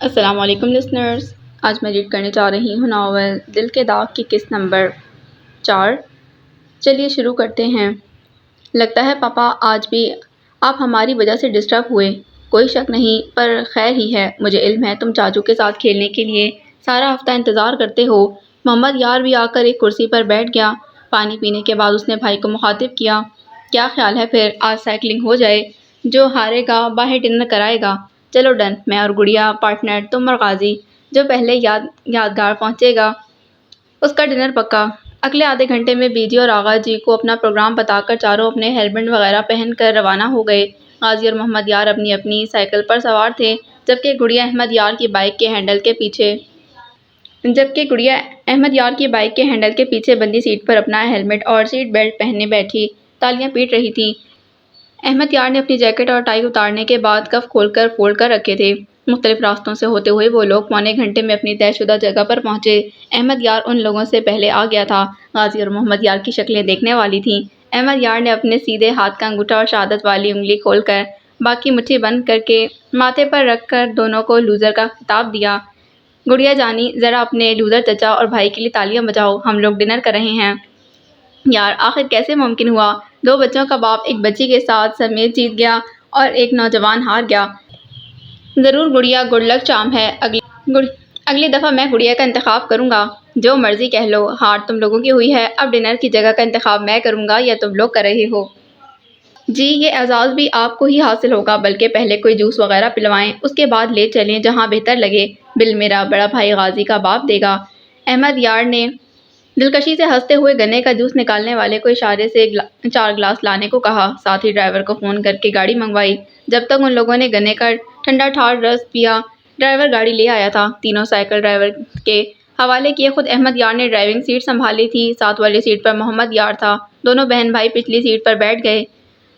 السلام علیکم لسنرز، آج میں ریڈ کرنے جا رہی ہوں ناول دل کے داغ کی قسط نمبر 4۔ چلیے شروع کرتے ہیں۔ لگتا ہے پاپا آج بھی آپ ہماری وجہ سے ڈسٹرب ہوئے۔ کوئی شک نہیں، پر خیر ہی ہے۔ مجھے علم ہے تم چاچو کے ساتھ کھیلنے کے لیے سارا ہفتہ انتظار کرتے ہو۔ محمد یار بھی آ کر ایک کرسی پر بیٹھ گیا۔ پانی پینے کے بعد اس نے بھائی کو مخاطب کیا، کیا خیال ہے پھر آج سائیکلنگ ہو جائے؟ جو ہارے گا باہر ڈنر کرائے گا۔ چلو ڈن، میں اور گڑیا پارٹنر، تم اور غازی، جو پہلے یادگار پہنچے گا اس کا ڈنر پکا۔ اگلے آدھے گھنٹے میں بی جی اور آغا جی کو اپنا پروگرام بتا کر چاروں اپنے ہیلمٹ وغیرہ پہن کر روانہ ہو گئے۔ غازی اور محمد یار اپنی اپنی سائیکل پر سوار تھے، جبکہ گڑیا احمد یار کی بائیک کے ہینڈل کے پیچھے بندی سیٹ پر اپنا ہیلمٹ اور سیٹ بیلٹ پہنے بیٹھی تالیاں پیٹ رہی تھی۔ احمد یار نے اپنی جیکٹ اور ٹائی اتارنے کے بعد کف کھول کر فولڈ کر رکھے تھے۔ مختلف راستوں سے ہوتے ہوئے وہ لوگ پونے گھنٹے میں اپنی طے شدہ جگہ پر پہنچے۔ احمد یار ان لوگوں سے پہلے آ گیا تھا۔ غازی اور محمد یار کی شکلیں دیکھنے والی تھیں۔ احمد یار نے اپنے سیدھے ہاتھ کا انگوٹھا اور شہادت والی انگلی کھول کر باقی مٹھی بند کر کے ماتھے پر رکھ کر دونوں کو لوزر کا خطاب دیا۔ گڑیا جانی، ذرا اپنے لوزر چچا اور بھائی کے لیے تالیاں بجاؤ، ہم لوگ ڈنر کر رہے ہیں۔ یار آخر کیسے ممکن ہوا؟ 2 بچوں کا باپ ایک بچی کے ساتھ سمیت جیت گیا اور ایک نوجوان ہار گیا۔ ضرور گڑیا، گڈ لک چارم ہے۔ اگلی دفعہ میں گڑیا کا انتخاب کروں گا۔ جو مرضی کہہ لو، ہار تم لوگوں کی ہوئی ہے۔ اب ڈنر کی جگہ کا انتخاب میں کروں گا یا تم لوگ کر رہے ہو؟ جی، یہ اعزاز بھی آپ کو ہی حاصل ہوگا، بلکہ پہلے کوئی جوس وغیرہ پلوائیں، اس کے بعد لے چلیں جہاں بہتر لگے۔ بل میرا بڑا بھائی غازی کا باپ دے گا۔ احمد یار نے دلکشی سے ہنستے ہوئے گنے کا جوس نکالنے والے کو اشارے سے 4 گلاس لانے کو کہا، ساتھ ہی ڈرائیور کو فون کر کے گاڑی منگوائی۔ جب تک ان لوگوں نے گنے کا ٹھنڈا ٹھار رس پیا، ڈرائیور گاڑی لے آیا تھا۔ تینوں سائیکل ڈرائیور کے حوالے کیے۔ خود احمد یار نے ڈرائیونگ سیٹ سنبھالی تھی۔ ساتھ والی سیٹ پر محمد یار تھا۔ دونوں بہن بھائی پچھلی سیٹ پر بیٹھ گئے۔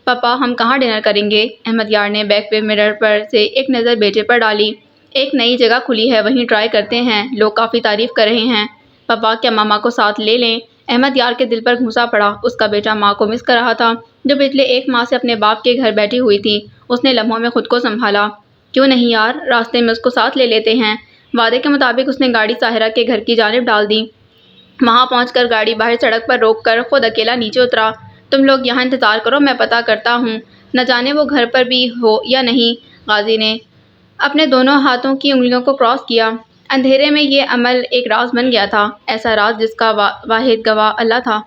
پاپا ہم کہاں ڈنر کریں گے؟ احمد یار نے بیک وے مرر پر سے ایک نظر بیٹے پر ڈالی۔ ایک نئی جگہ کھلی ہے، وہیں ٹرائی کرتے ہیں، لوگ کافی تعریف کر رہے ہیں۔ پاپا کیا ماما کو ساتھ لے لیں؟ احمد یار کے دل پر گھونسا پڑا۔ اس کا بیٹا ماں کو مس کر رہا تھا، جو پچھلے 1 ماہ سے اپنے باپ کے گھر بیٹھی ہوئی تھی۔ اس نے لمحوں میں خود کو سنبھالا، کیوں نہیں یار، راستے میں اس کو ساتھ لے لیتے ہیں۔ وعدے کے مطابق اس نے گاڑی ساحرہ کے گھر کی جانب ڈال دی۔ وہاں پہنچ کر گاڑی باہر سڑک پر روک کر خود اکیلا نیچے اترا۔ تم لوگ یہاں انتظار کرو، میں پتہ کرتا ہوں، نہ جانے وہ گھر پر بھی ہو یا نہیں۔ غازی نے اپنے دونوں ہاتھوں کی انگلیوں کو کراس کیا۔ اندھیرے میں یہ عمل ایک راز بن گیا تھا، ایسا راز جس کا واحد گواہ اللہ تھا۔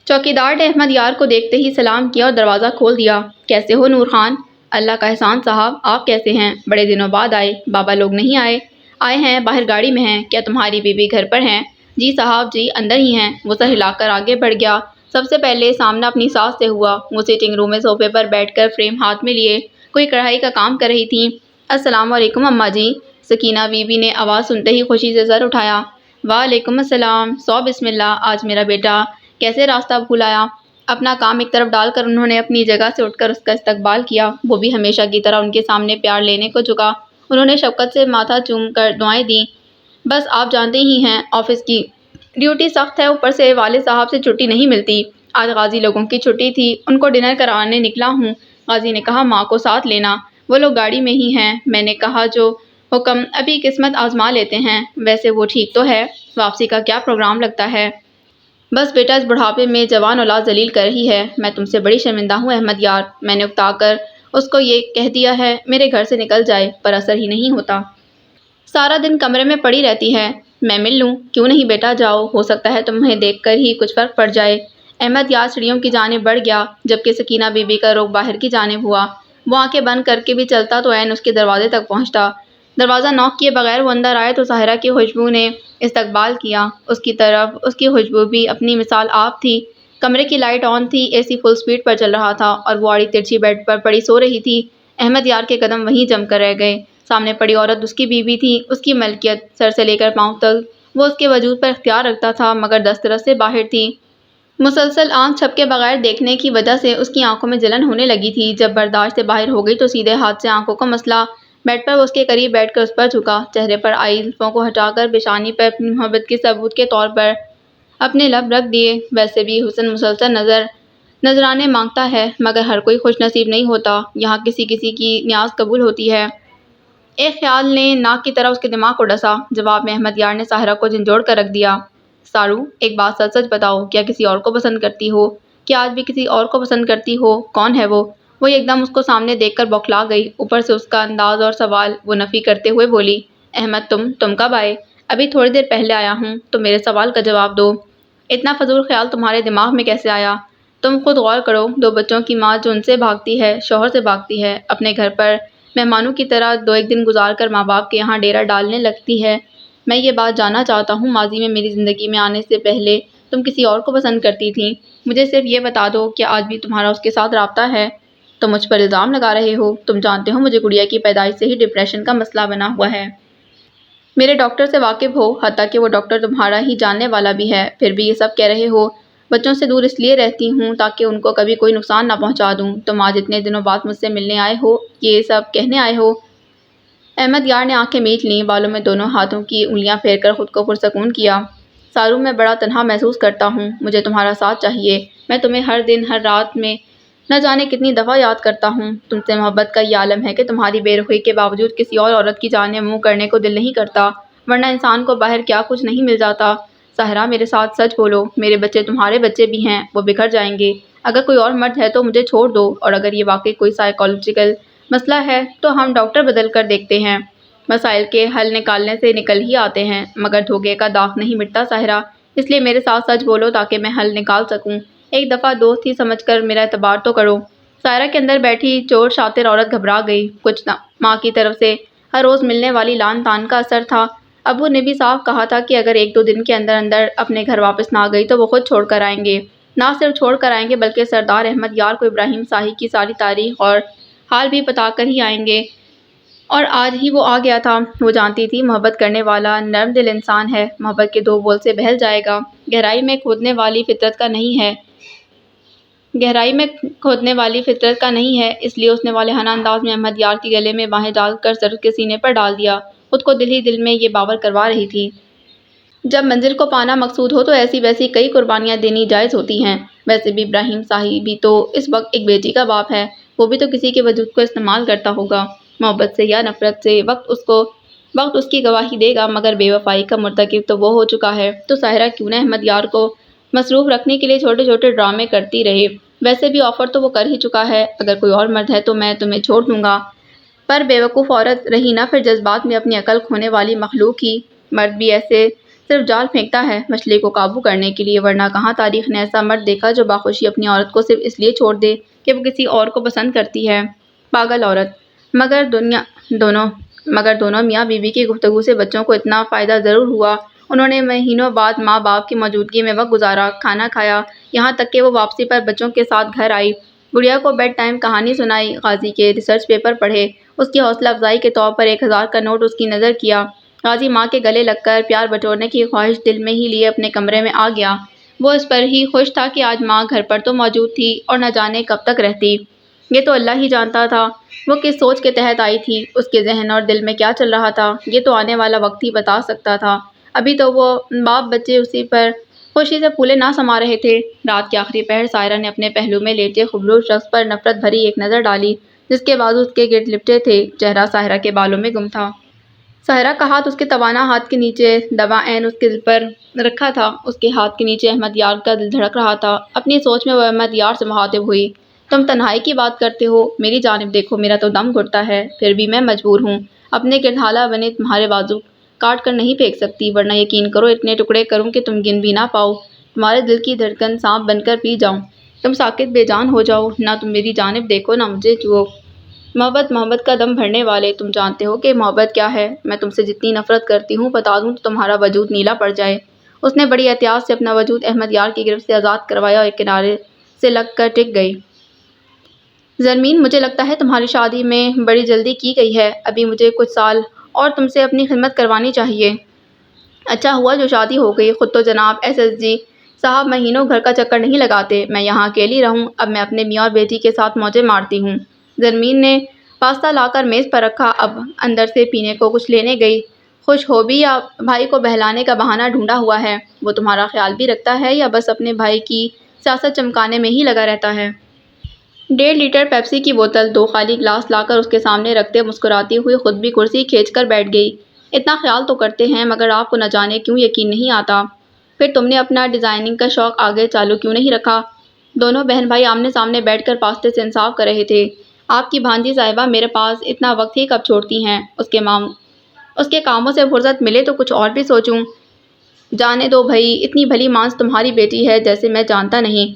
چوکیدار نے احمد یار کو دیکھتے ہی سلام کیا اور دروازہ کھول دیا۔ کیسے ہو نور خان؟ اللہ کا احسان صاحب، آپ کیسے ہیں؟ بڑے دنوں بعد آئے۔ بابا لوگ نہیں آئے؟ آئے ہیں، باہر گاڑی میں ہیں۔ کیا تمہاری بیوی گھر پر ہیں؟ جی صاحب جی، اندر ہی ہیں۔ وہ سر ہلا کر آگے بڑھ گیا۔ سب سے پہلے سامنا اپنی ساس سے ہوا۔ وہ سٹنگ روم میں صوفے پر بیٹھ کر فریم ہاتھ میں لیے کوئی کڑھائی کا کام کر رہی تھیں۔ السلام علیکم اماں جی۔ سکینہ بیوی نے آواز سنتے ہی خوشی سے سر اٹھایا۔ وعلیکم السلام۔ سو بسم اللہ، آج میرا بیٹا کیسے راستہ بھول آیا؟ اپنا کام ایک طرف ڈال کر انہوں نے اپنی جگہ سے اٹھ کر اس کا استقبال کیا۔ وہ بھی ہمیشہ کی طرح ان کے سامنے پیار لینے کو جھکا۔ انہوں نے شفقت سے ماتھا چوم کر دعائیں دیں۔ بس آپ جانتے ہی ہیں، آفس کی ڈیوٹی سخت ہے، اوپر سے والد صاحب سے چھٹی نہیں ملتی۔ آج غازی لوگوں کی چھٹی تھی، ان کو ڈنر کرانے نکلا ہوں۔ غازی نے کہا، ماں کو ساتھ لینا، وہ لوگ گاڑی میں ہی ہیں۔ میں نے کہا جو حکم، ابھی قسمت آزما لیتے ہیں۔ ویسے وہ ٹھیک تو ہے، واپسی کا کیا پروگرام لگتا ہے؟ بس بیٹا اس بڑھاپے میں جوان اولاد ذلیل کر رہی ہے۔ میں تم سے بڑی شرمندہ ہوں احمد یار، میں نے اکتا کر اس کو یہ کہہ دیا ہے میرے گھر سے نکل جائے، پر اثر ہی نہیں ہوتا۔ سارا دن کمرے میں پڑی رہتی ہے۔ میں مل لوں؟ کیوں نہیں بیٹا، جاؤ، ہو سکتا ہے تمہیں دیکھ کر ہی کچھ فرق پڑ جائے۔ احمد یار سیڑھیوں کی جانب بڑھ گیا، جبکہ سکینہ بیوی کا رخ باہر کی جانب ہوا۔ وہ آنکھیں بند کر کے بھی چلتا تو عین اس کے دروازے تک پہنچتا۔ دروازہ نوک کیے بغیر وہ اندر آئے تو ساحرہ کی خوشبو نے استقبال کیا۔ اس کی طرف اس کی خوشبو بھی اپنی مثال آپ تھی۔ کمرے کی لائٹ آن تھی، اے سی فل سپیڈ پر چل رہا تھا اور وہ آڑی ترچھی بیڈ پر پڑی سو رہی تھی۔ احمد یار کے قدم وہیں جم کر رہ گئے۔ سامنے پڑی عورت اس کی بیوی تھی، اس کی ملکیت، سر سے لے کر پاؤں تک وہ اس کے وجود پر اختیار رکھتا تھا، مگر دسترس سے باہر تھی۔ مسلسل آنکھ جھپکے بغیر دیکھنے کی وجہ سے اس کی آنکھوں میں جلن ہونے لگی تھی۔ جب برداشت سے باہر ہو گئی تو سیدھے ہاتھ سے آنکھوں کو مسلا۔ بیڈ پر وہ اس کے قریب بیٹھ کر اس پر جھکا، چہرے پر آئی زلفوں کو ہٹا کر پیشانی پر اپنی محبت کے ثبوت کے طور پر اپنے لب رکھ دیے۔ ویسے بھی حسن مسلسل نذرانے مانگتا ہے، مگر ہر کوئی خوش نصیب نہیں ہوتا۔ یہاں کسی کسی کی نیاز قبول ہوتی ہے۔ ایک خیال نے ناک کی طرح اس کے دماغ کو ڈسا۔ جواب میں احمد یار نے ساحرہ کو جھنجھوڑ کر رکھ دیا۔ سارو، ایک بات سچ سچ بتاؤ، کیا کسی اور کو پسند کرتی ہو؟ کیا آج بھی کسی اور کو پسند کرتی ہو؟ کون ہے وہ؟ وہ ایک دم اس کو سامنے دیکھ کر بوکھلا گئی۔ اوپر سے اس کا انداز اور سوال، وہ نفی کرتے ہوئے بولی، احمد تم کب آئے؟ ابھی تھوڑی دیر پہلے آیا ہوں۔ تو میرے سوال کا جواب دو۔ اتنا فضول خیال تمہارے دماغ میں کیسے آیا؟ تم خود غور کرو، دو بچوں کی ماں جو ان سے بھاگتی ہے، شوہر سے بھاگتی ہے، اپنے گھر پر مہمانوں کی طرح دو ایک دن گزار کر ماں باپ کے یہاں ڈیرا ڈالنے لگتی ہے۔ میں یہ بات جاننا چاہتا ہوں، ماضی میں میری زندگی میں آنے سے پہلے تم کسی اور کو پسند کرتی تھی؟ مجھے صرف یہ بتا دو کہ آج بھی تمہارا اس کے ساتھ رابطہ ہے؟ تم مجھ پر الزام لگا رہے ہو۔ تم جانتے ہو مجھے گڑیا کی پیدائش سے ہی ڈپریشن کا مسئلہ بنا ہوا ہے۔ میرے ڈاکٹر سے واقف ہو، حتیٰ کہ وہ ڈاکٹر تمہارا ہی جاننے والا بھی ہے، پھر بھی یہ سب کہہ رہے ہو۔ بچوں سے دور اس لیے رہتی ہوں تاکہ ان کو کبھی کوئی نقصان نہ پہنچا دوں۔ تم آج اتنے دنوں بعد مجھ سے ملنے آئے ہو، یہ سب کہنے آئے ہو؟ احمد یار نے آنکھیں میچ لیں، بالوں میں دونوں ہاتھوں کی انگلیاں پھیر کر خود کو پرسکون کیا۔ سارو، میں بڑا تنہا محسوس کرتا ہوں، مجھے تمہارا ساتھ چاہیے۔ میں تمہیں ہر دن ہر رات میں نہ جانے کتنی دفعہ یاد کرتا ہوں۔ تم سے محبت کا یہ عالم ہے کہ تمہاری بے رخی کے باوجود کسی اور عورت کی جانب منہ کرنے کو دل نہیں کرتا، ورنہ انسان کو باہر کیا کچھ نہیں مل جاتا۔ ساحرہ، میرے ساتھ سچ بولو، میرے بچے تمہارے بچے بھی ہیں، وہ بکھر جائیں گے۔ اگر کوئی اور مرد ہے تو مجھے چھوڑ دو، اور اگر یہ واقعی کوئی سائیکولوجیکل مسئلہ ہے تو ہم ڈاکٹر بدل کر دیکھتے ہیں۔ مسائل کے حل نکالنے سے نکل ہی آتے ہیں، مگر دھوکے کا داغ نہیں مٹتا ساحرہ، اس لیے میرے ساتھ سچ بولو تاکہ میں حل نکال سکوں۔ ایک دفعہ دوست ہی سمجھ کر میرا اعتبار تو کرو۔ ساحرہ کے اندر بیٹھی چور شاطر عورت گھبرا گئی۔ کچھ ماں کی طرف سے ہر روز ملنے والی لان تان کا اثر تھا۔ ابو نے بھی صاف کہا تھا کہ اگر ایک دو دن کے اندر اندر اپنے گھر واپس نہ گئی تو وہ خود چھوڑ کر آئیں گے۔ نہ صرف چھوڑ کر آئیں گے بلکہ سردار احمد یار کو ابراہیم شاہی کی ساری تاریخ اور حال بھی بتا کر ہی آئیں گے۔ اور آج ہی وہ آ گیا تھا۔ وہ جانتی تھی محبت کرنے والا نرم دل انسان ہے، محبت کے دو بول سے بہل جائے گا۔ گہرائی میں کھودنے والی فطرت کا نہیں ہے، اس لیے اس نے والہانہ انداز میں احمد یار کے گلے میں باہیں ڈال کر سر کے سینے پر ڈال دیا۔ خود کو دل ہی دل میں یہ باور کروا رہی تھی، جب منزل کو پانا مقصود ہو تو ایسی ویسی کئی قربانیاں دینی جائز ہوتی ہیں۔ ویسے بھی ابراہیم شاہی بھی تو اس وقت ایک بیٹی کا باپ ہے، وہ بھی تو کسی کے وجود کو استعمال کرتا ہوگا، محبت سے یا نفرت سے۔ وقت اس کی گواہی دے گا، مگر بے وفائی کا مرتکب تو وہ ہو چکا ہے، تو ساحرہ کیوں نہ احمد یار کو مصروف رکھنے کے لیے چھوٹے چھوٹے ڈرامے کرتی رہے۔ ویسے بھی آفر تو وہ کر ہی چکا ہے، اگر کوئی اور مرد ہے تو میں تمہیں چھوڑ دوں گا۔ پر بیوقوف عورت رہی نہ، پھر جذبات میں اپنی عقل کھونے والی مخلوق ہی۔ مرد بھی ایسے صرف جال پھینکتا ہے مچھلی کو قابو کرنے کے لیے، ورنہ کہاں تاریخ نے ایسا مرد دیکھا جو باخوشی اپنی عورت کو صرف اس لیے چھوڑ دے کہ وہ کسی اور کو پسند کرتی ہے۔ پاگل عورت۔ مگر دونوں میاں بیوی کی گفتگو سے بچوں کو اتنا فائدہ ضرور ہوا۔ انہوں نے مہینوں بعد ماں باپ کی موجودگی میں وقت گزارا، کھانا کھایا، یہاں تک کہ وہ واپسی پر بچوں کے ساتھ گھر آئی، گڑیا کو بیڈ ٹائم کہانی سنائی، غازی کے ریسرچ پیپر پڑھے، اس کی حوصلہ افزائی کے طور پر 1000 کا نوٹ اس کی نظر کیا۔ غازی ماں کے گلے لگ کر پیار بٹورنے کی خواہش دل میں ہی لیے اپنے کمرے میں آ گیا۔ وہ اس پر ہی خوش تھا کہ آج ماں گھر پر تو موجود تھی، اور نہ جانے کب تک رہتی، یہ تو اللہ ہی جانتا تھا۔ وہ کس سوچ کے تحت آئی تھی، اس کے ذہن اور دل میں کیا چل رہا تھا، یہ تو آنے والا وقت ہی بتا سکتا تھا۔ ابھی تو وہ باپ بچے اسی پر خوشی سے پھولے نہ سما رہے تھے۔ رات کے آخری پہر ساحرہ نے اپنے پہلو میں لیٹے خوبصورت شخص پر نفرت بھری ایک نظر ڈالی، جس کے بازو اس کے گرد لپٹے تھے، چہرہ ساحرہ کے بالوں میں گم تھا۔ ساحرہ کا ہاتھ اس کے توانا ہاتھ کے نیچے دبا عین اس کے دل پر رکھا تھا، اس کے ہاتھ کے نیچے احمد یار کا دل دھڑک رہا تھا۔ اپنی سوچ میں وہ احمد یار سے مخاطب ہوئی، تم تنہائی کی بات کرتے ہو، میری جانب دیکھو، میرا تو دم گھٹتا ہے، پھر بھی میں مجبور ہوں، اپنے گرد حالہ بنے تمہارے بازو کاٹ کر نہیں پھینک سکتی، ورنہ یقین کرو اتنے ٹکڑے کروں کہ تم گن بھی نہ پاؤ، تمہارے دل کی دھڑکن سانپ بن کر پی جاؤں، تم ساکت بے جان ہو جاؤ، نہ تم میری جانب دیکھو نہ مجھے چھو۔ محبت کا دم بھرنے والے، تم جانتے ہو کہ محبت کیا ہے؟ میں تم سے جتنی نفرت کرتی ہوں بتا دوں تو تمہارا وجود نیلا پڑ جائے۔ اس نے بڑی احتیاط سے اپنا وجود احمد یار کی گرفت سے آزاد کروایا اور ایک کنارے سے لگ کر ٹک گئی۔ زرمین، مجھے لگتا ہے تمہاری شادی میں بڑی جلدی کی گئی ہے، ابھی مجھے کچھ سال اور تم سے اپنی خدمت کروانی چاہیے۔ اچھا ہوا جو شادی ہو گئی، خود تو جناب SSG صاحب مہینوں گھر کا چکر نہیں لگاتے، میں یہاں اکیلی رہوں، اب میں اپنے میاں اور بیٹی کے ساتھ موجیں مارتی ہوں۔ زرمین نے پاستہ لا کر میز پر رکھا، اب اندر سے پینے کو کچھ لینے گئی۔ خوش ہو بھی یا بھائی کو بہلانے کا بہانہ ڈھونڈا ہوا ہے؟ وہ تمہارا خیال بھی رکھتا ہے یا بس اپنے بھائی کی سیاست چمکانے میں ہی لگا رہتا ہے؟ 1.5 لیٹر پیپسی کی بوتل، 2 خالی گلاس لا کر اس کے سامنے رکھتے مسکراتی ہوئی خود بھی کرسی کھینچ کر بیٹھ گئی۔ اتنا خیال تو کرتے ہیں مگر آپ کو نہ جانے کیوں یقین نہیں آتا۔ پھر تم نے اپنا ڈیزائننگ کا شوق آگے چالو کیوں نہیں رکھا؟ دونوں بہن بھائی آمنے سامنے بیٹھ کر پاستے سے انصاف کر رہے تھے۔ آپ کی بھانجی صاحبہ میرے پاس اتنا وقت ہی کب چھوڑتی ہیں؟ اس کے کاموں سے فرصت ملے تو کچھ اور بھی سوچوں۔ جانے دو بھائی، اتنی بھلی مانس تمہاری بیٹی ہے جیسے میں جانتا نہیں۔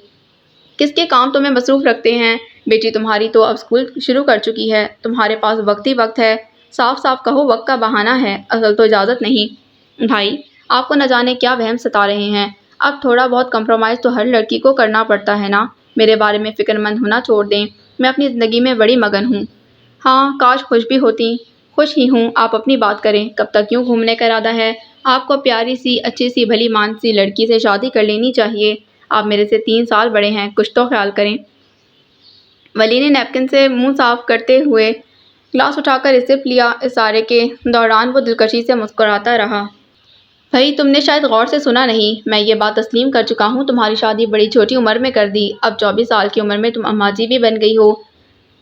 کس کے کام تمہیں مصروف رکھتے ہیں؟ بیٹی تمہاری تو اب اسکول شروع کر چکی ہے، تمہارے پاس وقت ہی وقت ہے۔ صاف صاف کہو وقت کا بہانہ ہے، اصل تو اجازت نہیں۔ بھائی، آپ کو نہ جانے کیا وہم ستا رہے ہیں۔ اب تھوڑا بہت کمپرومائز تو ہر لڑکی کو کرنا پڑتا ہے نا۔ میرے بارے میں فکر مند ہونا چھوڑ دیں، میں اپنی زندگی میں بڑی مگن ہوں۔ ہاں، کاش خوش بھی ہوتی۔ خوش ہی ہوں، آپ اپنی بات کریں، کب تک کیوں گھومنے کا ارادہ ہے؟ آپ کو پیاری سی اچھی سی بھلی مانسی لڑکی سے شادی کر لینی چاہیے۔ آپ میرے سے 3 سال بڑے ہیں، کچھ تو خیال کریں۔ ولی نے نیپکن سے منہ صاف کرتے ہوئے گلاس اٹھا کر سپ لیا۔ اس سارے کے دوران وہ دلکشی سے مسکراتا رہا۔ بھائی، تم نے شاید غور سے سنا نہیں، میں یہ بات تسلیم کر چکا ہوں، تمہاری شادی بڑی چھوٹی عمر میں کر دی۔ اب 24 سال کی عمر میں تم اماں جی بھی بن گئی ہو۔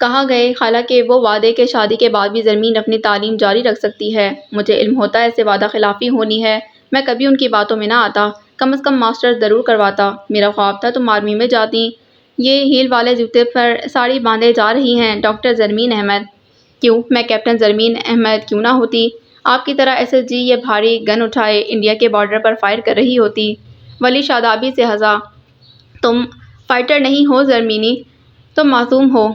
کہا گئے حالانکہ وہ وعدے کہ شادی کے بعد بھی زرمین اپنی تعلیم جاری رکھ سکتی ہے۔ مجھے علم ہوتا ایسے وعدہ خلافی ہونی ہے، میں کبھی ان کی باتوں میں نہ آتا، کم از کم ماسٹرز ضرور کرواتا۔ میرا خواب تھا تم آرمی میں جاتی۔ یہ ہیل والے جوتے پر ساڑی باندھے جا رہی ہیں ڈاکٹر زرمین احمد۔ کیوں میں کیپٹن زرمین احمد کیوں نہ ہوتی؟ آپ کی طرح ایس ایس جی یہ بھاری گن اٹھائے انڈیا کے بارڈر پر فائر کر رہی ہوتی۔ ولی شادابی سے ہنسا۔ تم فائٹر نہیں ہو زرمینی، تم معصوم ہو۔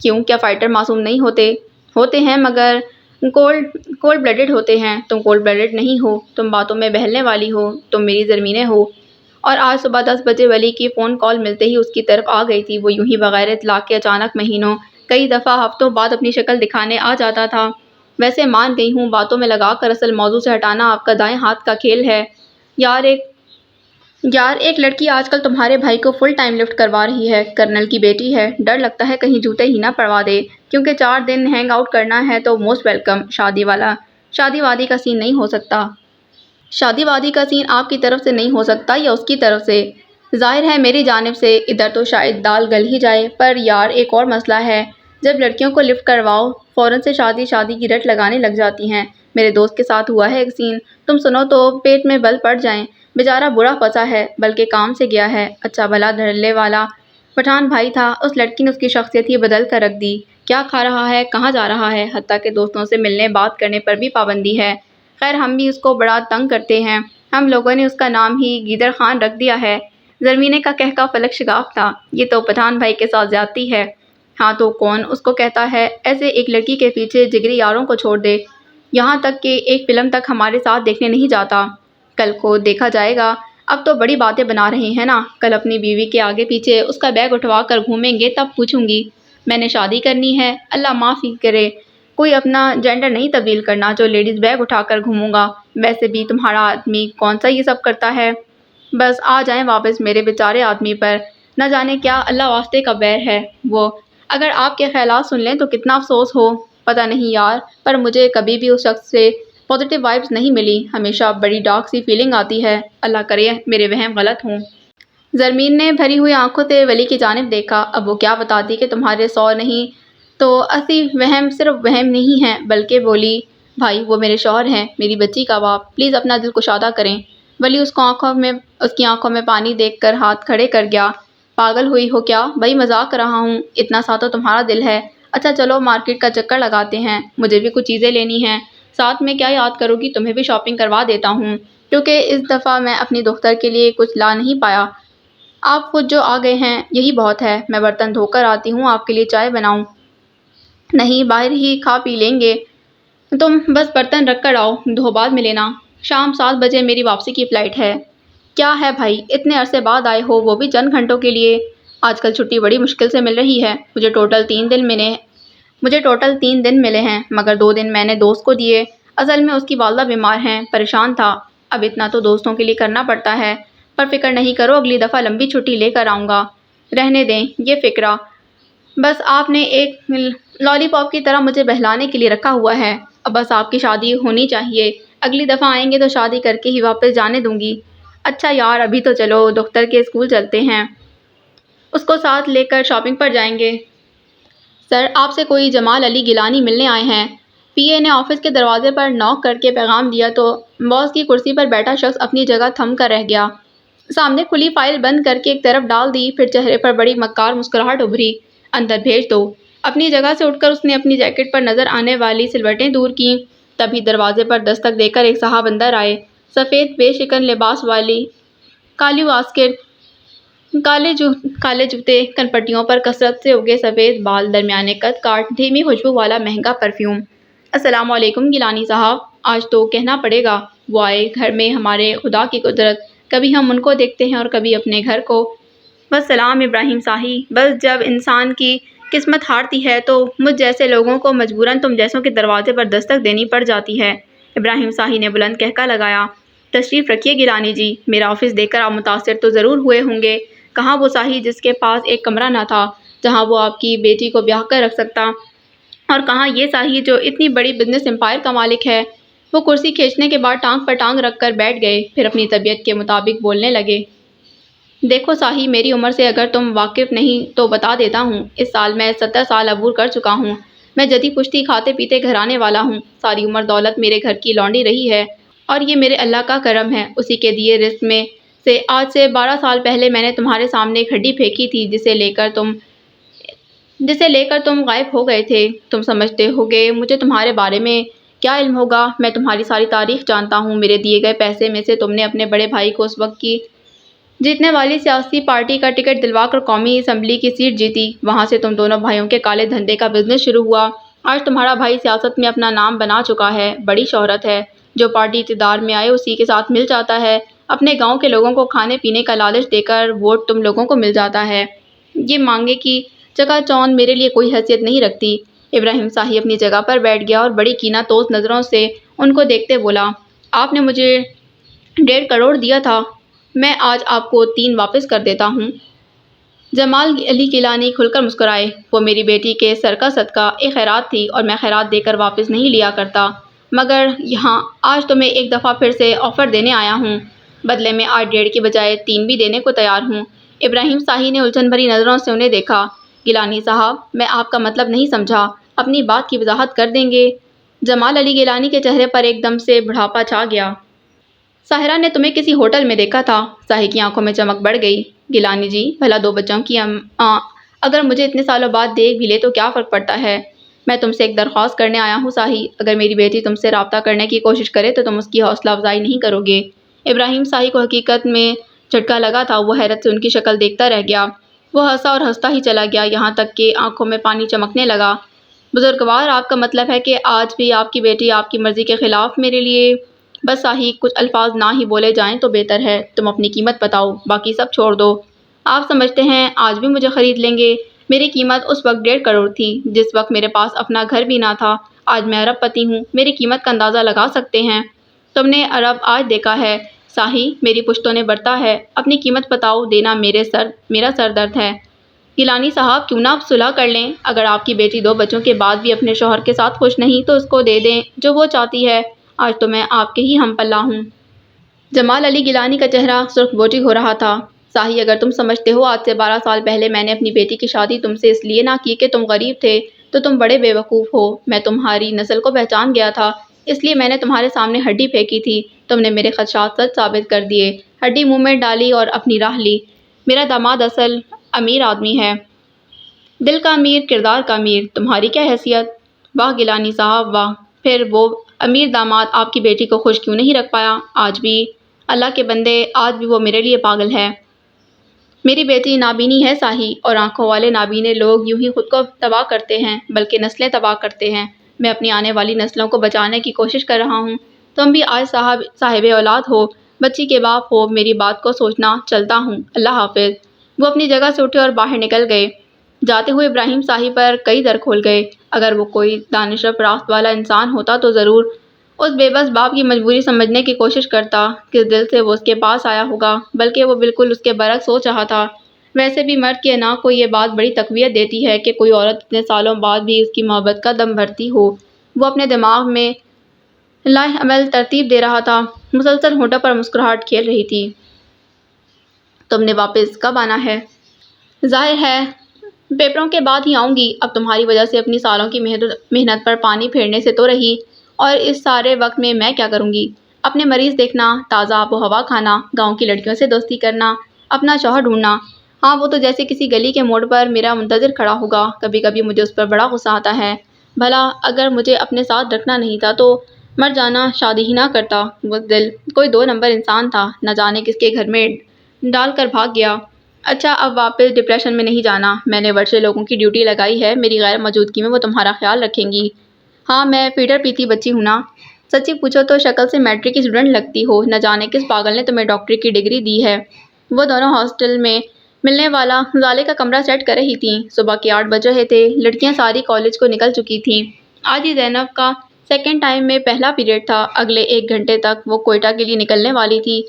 کیوں، کیا فائٹر معصوم نہیں ہوتے؟ ہوتے ہیں مگر کولڈ بلڈڈ ہوتے ہیں۔ تم کولڈ بلڈڈ نہیں ہو، تم باتوں میں بہلنے والی ہو، تم میری زرمینے ہو۔ اور آج صبح 10 بجے ولی کی فون کال ملتے ہی اس کی طرف آ گئی تھی۔ وہ یوں ہی بغیر اطلاع کے اچانک مہینوں، کئی دفعہ ہفتوں بعد اپنی شکل دکھانے آ جاتا تھا۔ ویسے مان گئی ہوں باتوں میں لگا کر اصل موضوع سے ہٹانا آپ کا دائیں ہاتھ کا کھیل ہے۔ یار ایک لڑکی آج کل تمہارے بھائی کو فل ٹائم لفٹ کروا رہی ہے، کرنل کی بیٹی ہے، ڈر لگتا ہے کہیں جوتے ہی نہ پڑوا دے۔ کیونکہ 4 دن ہینگ آؤٹ کرنا ہے تو موسٹ ویلکم۔ شادی وادی کا سین نہیں ہو سکتا۔ شادی وادی کا سین آپ کی طرف سے نہیں ہو سکتا یا اس کی طرف سے؟ ظاہر ہے میری جانب سے۔ ادھر تو شاید دال گل ہی جائے، پر یار ایک اور مسئلہ ہے، جب لڑکیوں کو لفٹ کرواؤ فوراً سے شادی کی رٹ لگانے لگ جاتی ہیں۔ میرے دوست کے ساتھ ہوا ہے ایک سین، تم سنو تو پیٹ میں بل پڑ جائیں۔ بیچارہ برا پھنسا ہے، بلکہ کام سے گیا ہے، اچھا بھلا دھڑلے والا پٹھان بھائی تھا، اس لڑکی نے اس کی شخصیت ہی بدل کر رکھ دی۔ کیا کھا رہا ہے، کہاں جا رہا ہے، حتیٰ کہ دوستوں سے ملنے بات کرنے پر بھی پابندی ہے۔ خیر ہم بھی اس کو بڑا تنگ کرتے ہیں، ہم لوگوں نے اس کا نام ہی گیدڑ خان رکھ دیا ہے۔ زرمینے کا کہکا فلک شگاف تھا۔ یہ تو پٹھان بھائی کے ساتھ زیادتی ہے۔ ہاں تو کون اس کو کہتا ہے ایسے ایک لڑکی کے پیچھے جگری یاروں کو چھوڑ دے، یہاں تک کہ ایک فلم تک ہمارے ساتھ دیکھنے نہیں جاتا۔ کل کو دیکھا جائے گا، اب تو بڑی باتیں بنا رہے ہیں نا، کل اپنی بیوی کے آگے پیچھے اس کا بیگ اٹھوا کر گھومیں گے تب پوچھوں گی میں نے شادی کرنی ہے؟ اللہ معاف ہی کرے، کوئی اپنا جینڈر نہیں تبدیل کرنا جو لیڈیز بیگ اٹھا کر گھوموں گا۔ ویسے بھی تمہارا آدمی کون سا یہ سب کرتا ہے؟ بس آ جائیں واپس میرے بیچارے آدمی پر، نہ جانے کیا اللہ واسطے کا بیر ہے وہ۔ اگر آپ کے خیالات سن لیں تو کتنا افسوس ہو۔ پتہ نہیں یار، پر مجھے کبھی بھی اس شخص سے پازیٹیو وائبس نہیں ملی، ہمیشہ بڑی ڈارک سی فیلنگ آتی ہے۔ اللہ کرے میرے وہم غلط ہوں۔ زرمین نے بھری ہوئی آنکھوں سے ولی کی جانب دیکھا۔ اب وہ کیا بتاتی کہ تمہارے 100 نہیں تو 80 وہم صرف وہم نہیں ہیں، بلکہ بولی بھائی وہ میرے شوہر ہیں، میری بچی کا باپ، پلیز اپنا دل کشادہ کریں۔ ولی اس کی آنکھوں میں پانی دیکھ کر ہاتھ کھڑے کر گیا۔ پاگل ہوئی ہو کیا؟ بھائی مذاق کر رہا ہوں، اتنا سا تو تمہارا دل ہے۔ اچھا چلو مارکیٹ کا چکر لگاتے ہیں، مجھے بھی کچھ چیزیں لینی ہیں، ساتھ میں کیا یاد کرو گی تمہیں بھی شاپنگ کروا دیتا ہوں، کیونکہ اس دفعہ میں اپنی دختر کے لیے کچھ لا نہیں پایا۔ آپ خود جو آ گئے ہیں یہی بہت ہے، میں برتن دھو کر آتی ہوں، آپ کے لیے چائے بناؤں؟ نہیں، باہر ہی کھا پی لیں گے، تم بس برتن رکھ کر آؤ، دھو بعد میں لینا، شام 7 بجے میری واپسی کی فلائٹ ہے۔ کیا ہے بھائی، اتنے عرصے بعد آئے ہو وہ بھی چند گھنٹوں کے لیے؟ آج کل چھٹی بڑی مشکل سے مل رہی ہے، مجھے ٹوٹل 3 دن ملے ہیں، مگر 2 دن میں نے دوست کو دیے، اصل میں اس کی والدہ بیمار ہیں، پریشان تھا، اب اتنا تو دوستوں کے لیے کرنا پڑتا ہے، پر فکر نہیں کرو اگلی دفعہ لمبی چھٹی لے کر آؤں گا۔ رہنے دیں یہ فکرہ، بس آپ نے ایک لالی پاپ کی طرح مجھے بہلانے کے لیے رکھا ہوا ہے، اب بس آپ کی شادی ہونی چاہیے، اگلی دفعہ آئیں گے تو شادی کر کے ہی واپس جانے دوں گی۔ اچھا یار ابھی تو چلو دختر کے اسکول چلتے ہیں، اس کو ساتھ لے کر شاپنگ پر جائیں گے۔ سر، آپ سے کوئی جمال علی گیلانی ملنے آئے ہیں۔ پی اے نے آفس کے دروازے پر نوک کر کے پیغام دیا تو باس کی کرسی پر بیٹھا شخص اپنی جگہ تھم کر رہ گیا۔ سامنے کھلی فائل بند کر کے ایک طرف ڈال دی، پھر چہرے پر بڑی مکار مسکراہٹ ابھری۔ اندر بھیج دو۔ اپنی جگہ سے اٹھ کر اس نے اپنی جیکٹ پر نظر آنے والی سلوٹیں دور کیں۔ تبھی دروازے پر دستک دے کر ایک صاحب اندر آئے۔ سفید بے شکن لباس والی کالی واسکٹ، کالے جوتے، کن پٹیوں پر کثرت سے اگے سفید بال، درمیانے قد کاٹ، دھیمی خوشبو والا مہنگا پرفیوم۔ السلام علیکم گیلانی صاحب، آج تو کہنا پڑے گا، وہ آئے گھر میں ہمارے خدا کی قدرت، کبھی ہم ان کو دیکھتے ہیں اور کبھی اپنے گھر کو۔ والسلام ابراہیم صاحی، بس جب انسان کی قسمت ہارتی ہے تو مجھ جیسے لوگوں کو مجبوراً تم جیسوں کے دروازے پر دستک دینی پڑ جاتی ہے۔ ابراہیم صاحی نے بلند کہکا لگایا۔ تشریف رکھیے گیلانی جی، میرا آفس دیکھ کر آپ متاثر تو ضرور ہوئے ہوں گے۔ کہاں وہ صاحی جس کے پاس ایک کمرہ نہ تھا جہاں وہ آپ کی بیٹی کو بیاہ کر رکھ سکتا، اور کہاں یہ صاحی جو اتنی بڑی بزنس امپائر کا مالک ہے۔ وہ کرسی کھینچنے کے بعد ٹانگ پر ٹانگ رکھ کر بیٹھ گئے، پھر اپنی طبیعت کے مطابق بولنے لگے۔ دیکھو صاحی، میری عمر سے اگر تم واقف نہیں تو بتا دیتا ہوں، اس سال میں 70 سال عبور کر چکا ہوں۔ میں جدی پشتی کھاتے پیتے گھرانے والا ہوں، ساری عمر دولت میرے گھر کی لونڈی رہی ہے، اور یہ میرے اللہ کا کرم ہے، اسی کے دیے رزق میں سے آج سے 12 سال پہلے میں نے تمہارے سامنے ایک ہڈی پھینکی تھی جسے لے کر تم غائب ہو گئے تھے۔ تم سمجھتے ہوگے مجھے تمہارے بارے میں کیا علم ہوگا؟ میں تمہاری ساری تاریخ جانتا ہوں۔ میرے دیے گئے پیسے میں سے تم نے اپنے بڑے بھائی کو اس وقت کی جیتنے والی سیاسی پارٹی کا ٹکٹ دلوا کر قومی اسمبلی کی سیٹ جیتی۔ وہاں سے تم دونوں بھائیوں کے کالے دھندے کا بزنس شروع ہوا۔ آج تمہارا بھائی سیاست میں اپنا نام بنا چکا ہے، بڑی شہرت ہے، جو پارٹی اقتدار میں آئے اسی کے ساتھ مل جاتا ہے۔ اپنے گاؤں کے لوگوں کو کھانے پینے کا لالچ دے کر ووٹ تم لوگوں کو مل جاتا ہے۔ یہ مانگے کی چکا چوند میرے لیے کوئی حیثیت نہیں رکھتی۔ ابراہیم صاحی اپنی جگہ پر بیٹھ گیا اور بڑی کینہ توز نظروں سے ان کو دیکھتے بولا، آپ نے مجھے 1.5 کروڑ دیا تھا، میں آج آپ کو 3 واپس کر دیتا ہوں۔ جمال علی گیلانی کھل کر مسکرائے۔ وہ میری بیٹی کے سر کا صدقہ ایک خیرات تھی اور میں خیرات دے کر واپس نہیں لیا کرتا، مگر یہاں آج تمہیں ایک دفعہ پھر سے آفر دینے آیا ہوں، بدلے میں آج 1.5 کی بجائے 3 بھی دینے کو تیار ہوں۔ ابراہیم صاحی نے الجھن بھری نظروں سے انہیں دیکھا۔ گیلانی صاحب، میں آپ کا مطلب نہیں سمجھا، اپنی بات کی وضاحت کر دیں گے؟ جمال علی گیلانی کے چہرے پر ایک دم سے بڑھاپا چھا گیا۔ ساحرہ نے تمہیں کسی ہوٹل میں دیکھا تھا۔ صاحی کی آنکھوں میں چمک بڑھ گئی۔ گیلانی جی، بھلا 2 بچوں کی اگر مجھے اتنے سالوں بعد دیکھ بھی لے تو کیا فرق پڑتا ہے؟ میں تم سے ایک درخواست کرنے آیا ہوں صاحی، اگر میری بیٹی تم سے رابطہ کرنے کی کوشش کرے تو تم اس کی حوصلہ افزائی نہیں کرو گے؟ ابراہیم صاحی کو حقیقت میں جھٹکا لگا تھا، وہ حیرت سے ان کی شکل دیکھتا رہ گیا۔ وہ ہنسا اور ہنستا ہی چلا گیا، یہاں تک کہ آنکھوں میں پانی چمکنے لگا۔ بزرگوار، آپ کا مطلب ہے کہ آج بھی آپ کی بیٹی آپ کی مرضی کے خلاف میرے لیے… بس صاحی، کچھ الفاظ نہ ہی بولے جائیں تو بہتر ہے، تم اپنی قیمت بتاؤ، باقی سب چھوڑ دو۔ آپ سمجھتے ہیں آج بھی مجھے خرید لیں گے؟ میری قیمت اس وقت 1.5 کروڑ تھی جس وقت میرے پاس اپنا گھر بھی نہ تھا، آج میں ارب پتی ہوں، میری قیمت کا اندازہ لگا سکتے ہیں؟ تم نے ارب آج دیکھا ہے صاحی، میری پشتوں نے برتا ہے، اپنی قیمت بتاؤ، دینا میرا سر درد ہے۔ گیلانی صاحب، کیوں نہ آپ صلح کر لیں؟ اگر آپ کی بیٹی 2 بچوں کے بعد بھی اپنے شوہر کے ساتھ خوش نہیں تو اس کو دے دیں جو وہ چاہتی ہے، آج تو میں آپ کے ہی ہم پلہ ہوں۔ جمال علی گیلانی کا چہرہ سرخ بوٹی ہو رہا تھا۔ صاحی، اگر تم سمجھتے ہو آج سے 12 سال پہلے میں نے اپنی بیٹی کی شادی تم سے اس لیے نہ کی کہ تم غریب تھے تو تم بڑے بے وقوف ہو۔ میں تمہاری نسل کو پہچان گیا تھا، اس لیے میں نے تمہارے سامنے ہڈی پھینکی تھی، تم نے میرے خدشات سچ ثابت کر دیے، ہڈی منہ میں ڈالی اور اپنی راہ لی۔ میرا داماد اصل امیر آدمی ہے، دل کا امیر، کردار کا امیر، تمہاری کیا حیثیت؟ واہ گیلانی صاحب واہ، پھر وہ امیر داماد آپ کی بیٹی کو خوش کیوں نہیں رکھ پایا؟ آج بھی، اللہ کے بندے، آج بھی وہ میرے لیے پاگل ہے۔ میری بیٹی نابینی ہے صاحی، اور آنکھوں والے نابینے لوگ یوں ہی خود کو تباہ کرتے ہیں بلکہ نسلیں تباہ کرتے ہیں۔ میں اپنی آنے والی نسلوں کو بچانے کی کوشش کر رہا ہوں، تم بھی آج صاحب اولاد ہو، بچی کے باپ ہو، میری بات کو سوچنا، چلتا ہوں، اللہ حافظ۔ وہ اپنی جگہ سے اٹھے اور باہر نکل گئے۔ جاتے ہوئے ابراہیم صاحی پر کئی در کھول گئے، اگر وہ کوئی دانش فراست والا انسان ہوتا تو ضرور اس بے بس باپ کی مجبوری سمجھنے کی کوشش کرتا، کس دل سے وہ اس کے پاس آیا ہوگا، بلکہ وہ بالکل اس کے برعکس سوچ رہا تھا۔ ویسے بھی مرد کے انا کو یہ بات بڑی تقویت دیتی ہے کہ کوئی عورت اتنے سالوں بعد بھی اس کی محبت کا دم بھرتی ہو۔ وہ اپنے دماغ میں لائحہ عمل ترتیب دے رہا تھا، مسلسل ہونٹوں پر مسکراہٹ کھیل رہی تھی۔ تم نے واپس کب آنا ہے؟ ظاہر ہے پیپروں کے بعد ہی آؤں گی۔ اب تمہاری وجہ سے اپنی سالوں کی محنت پر پانی پھیرنے سے تو رہی، اور اس سارے وقت میں کیا کروں گی؟ اپنے مریض دیکھنا، تازہ آب و ہوا کھانا، گاؤں کی لڑکیوں سے دوستی کرنا، اپنا شوہر ڈھونڈنا۔ ہاں، وہ تو جیسے کسی گلی کے موڑ پر میرا منتظر کھڑا ہوگا۔ کبھی کبھی مجھے اس پر بڑا غصہ آتا ہے۔ بھلا اگر مجھے اپنے ساتھ رکھنا نہیں تھا تو مر جانا، شادی ہی نہ کرتا۔ وہ دل کوئی 2 نمبر انسان تھا، نہ جانے کس کے گھر میں ڈال کر بھاگ گیا۔ اچھا، اب واپس ڈپریشن میں نہیں جانا۔ میں نے ورثے لوگوں کی ڈیوٹی لگائی ہے، میری غیر موجودگی میں وہ تمہارا خیال رکھیں گی۔ ہاں، میں پیٹر پیتی بچی ہوں نا۔ سچی پوچھو تو شکل سے میٹرک کی اسٹوڈنٹ لگتی ہو۔ نہ جانے کس پاگل نے تمہیں ڈاکٹری کی ڈگری دی ہے۔ وہ دونوں ہاسٹل میں ملنے والا زالے کا کمرہ سیٹ کر رہی تھیں۔ صبح کے 8 بج رہے تھے، لڑکیاں ساری کالج کو نکل چکی تھیں۔ آج ہی زینب کا سیکنڈ ٹائم میں پہلا پیریڈ تھا۔ اگلے 1 گھنٹے تک وہ کوئٹہ کے لیے نکلنے والی تھی۔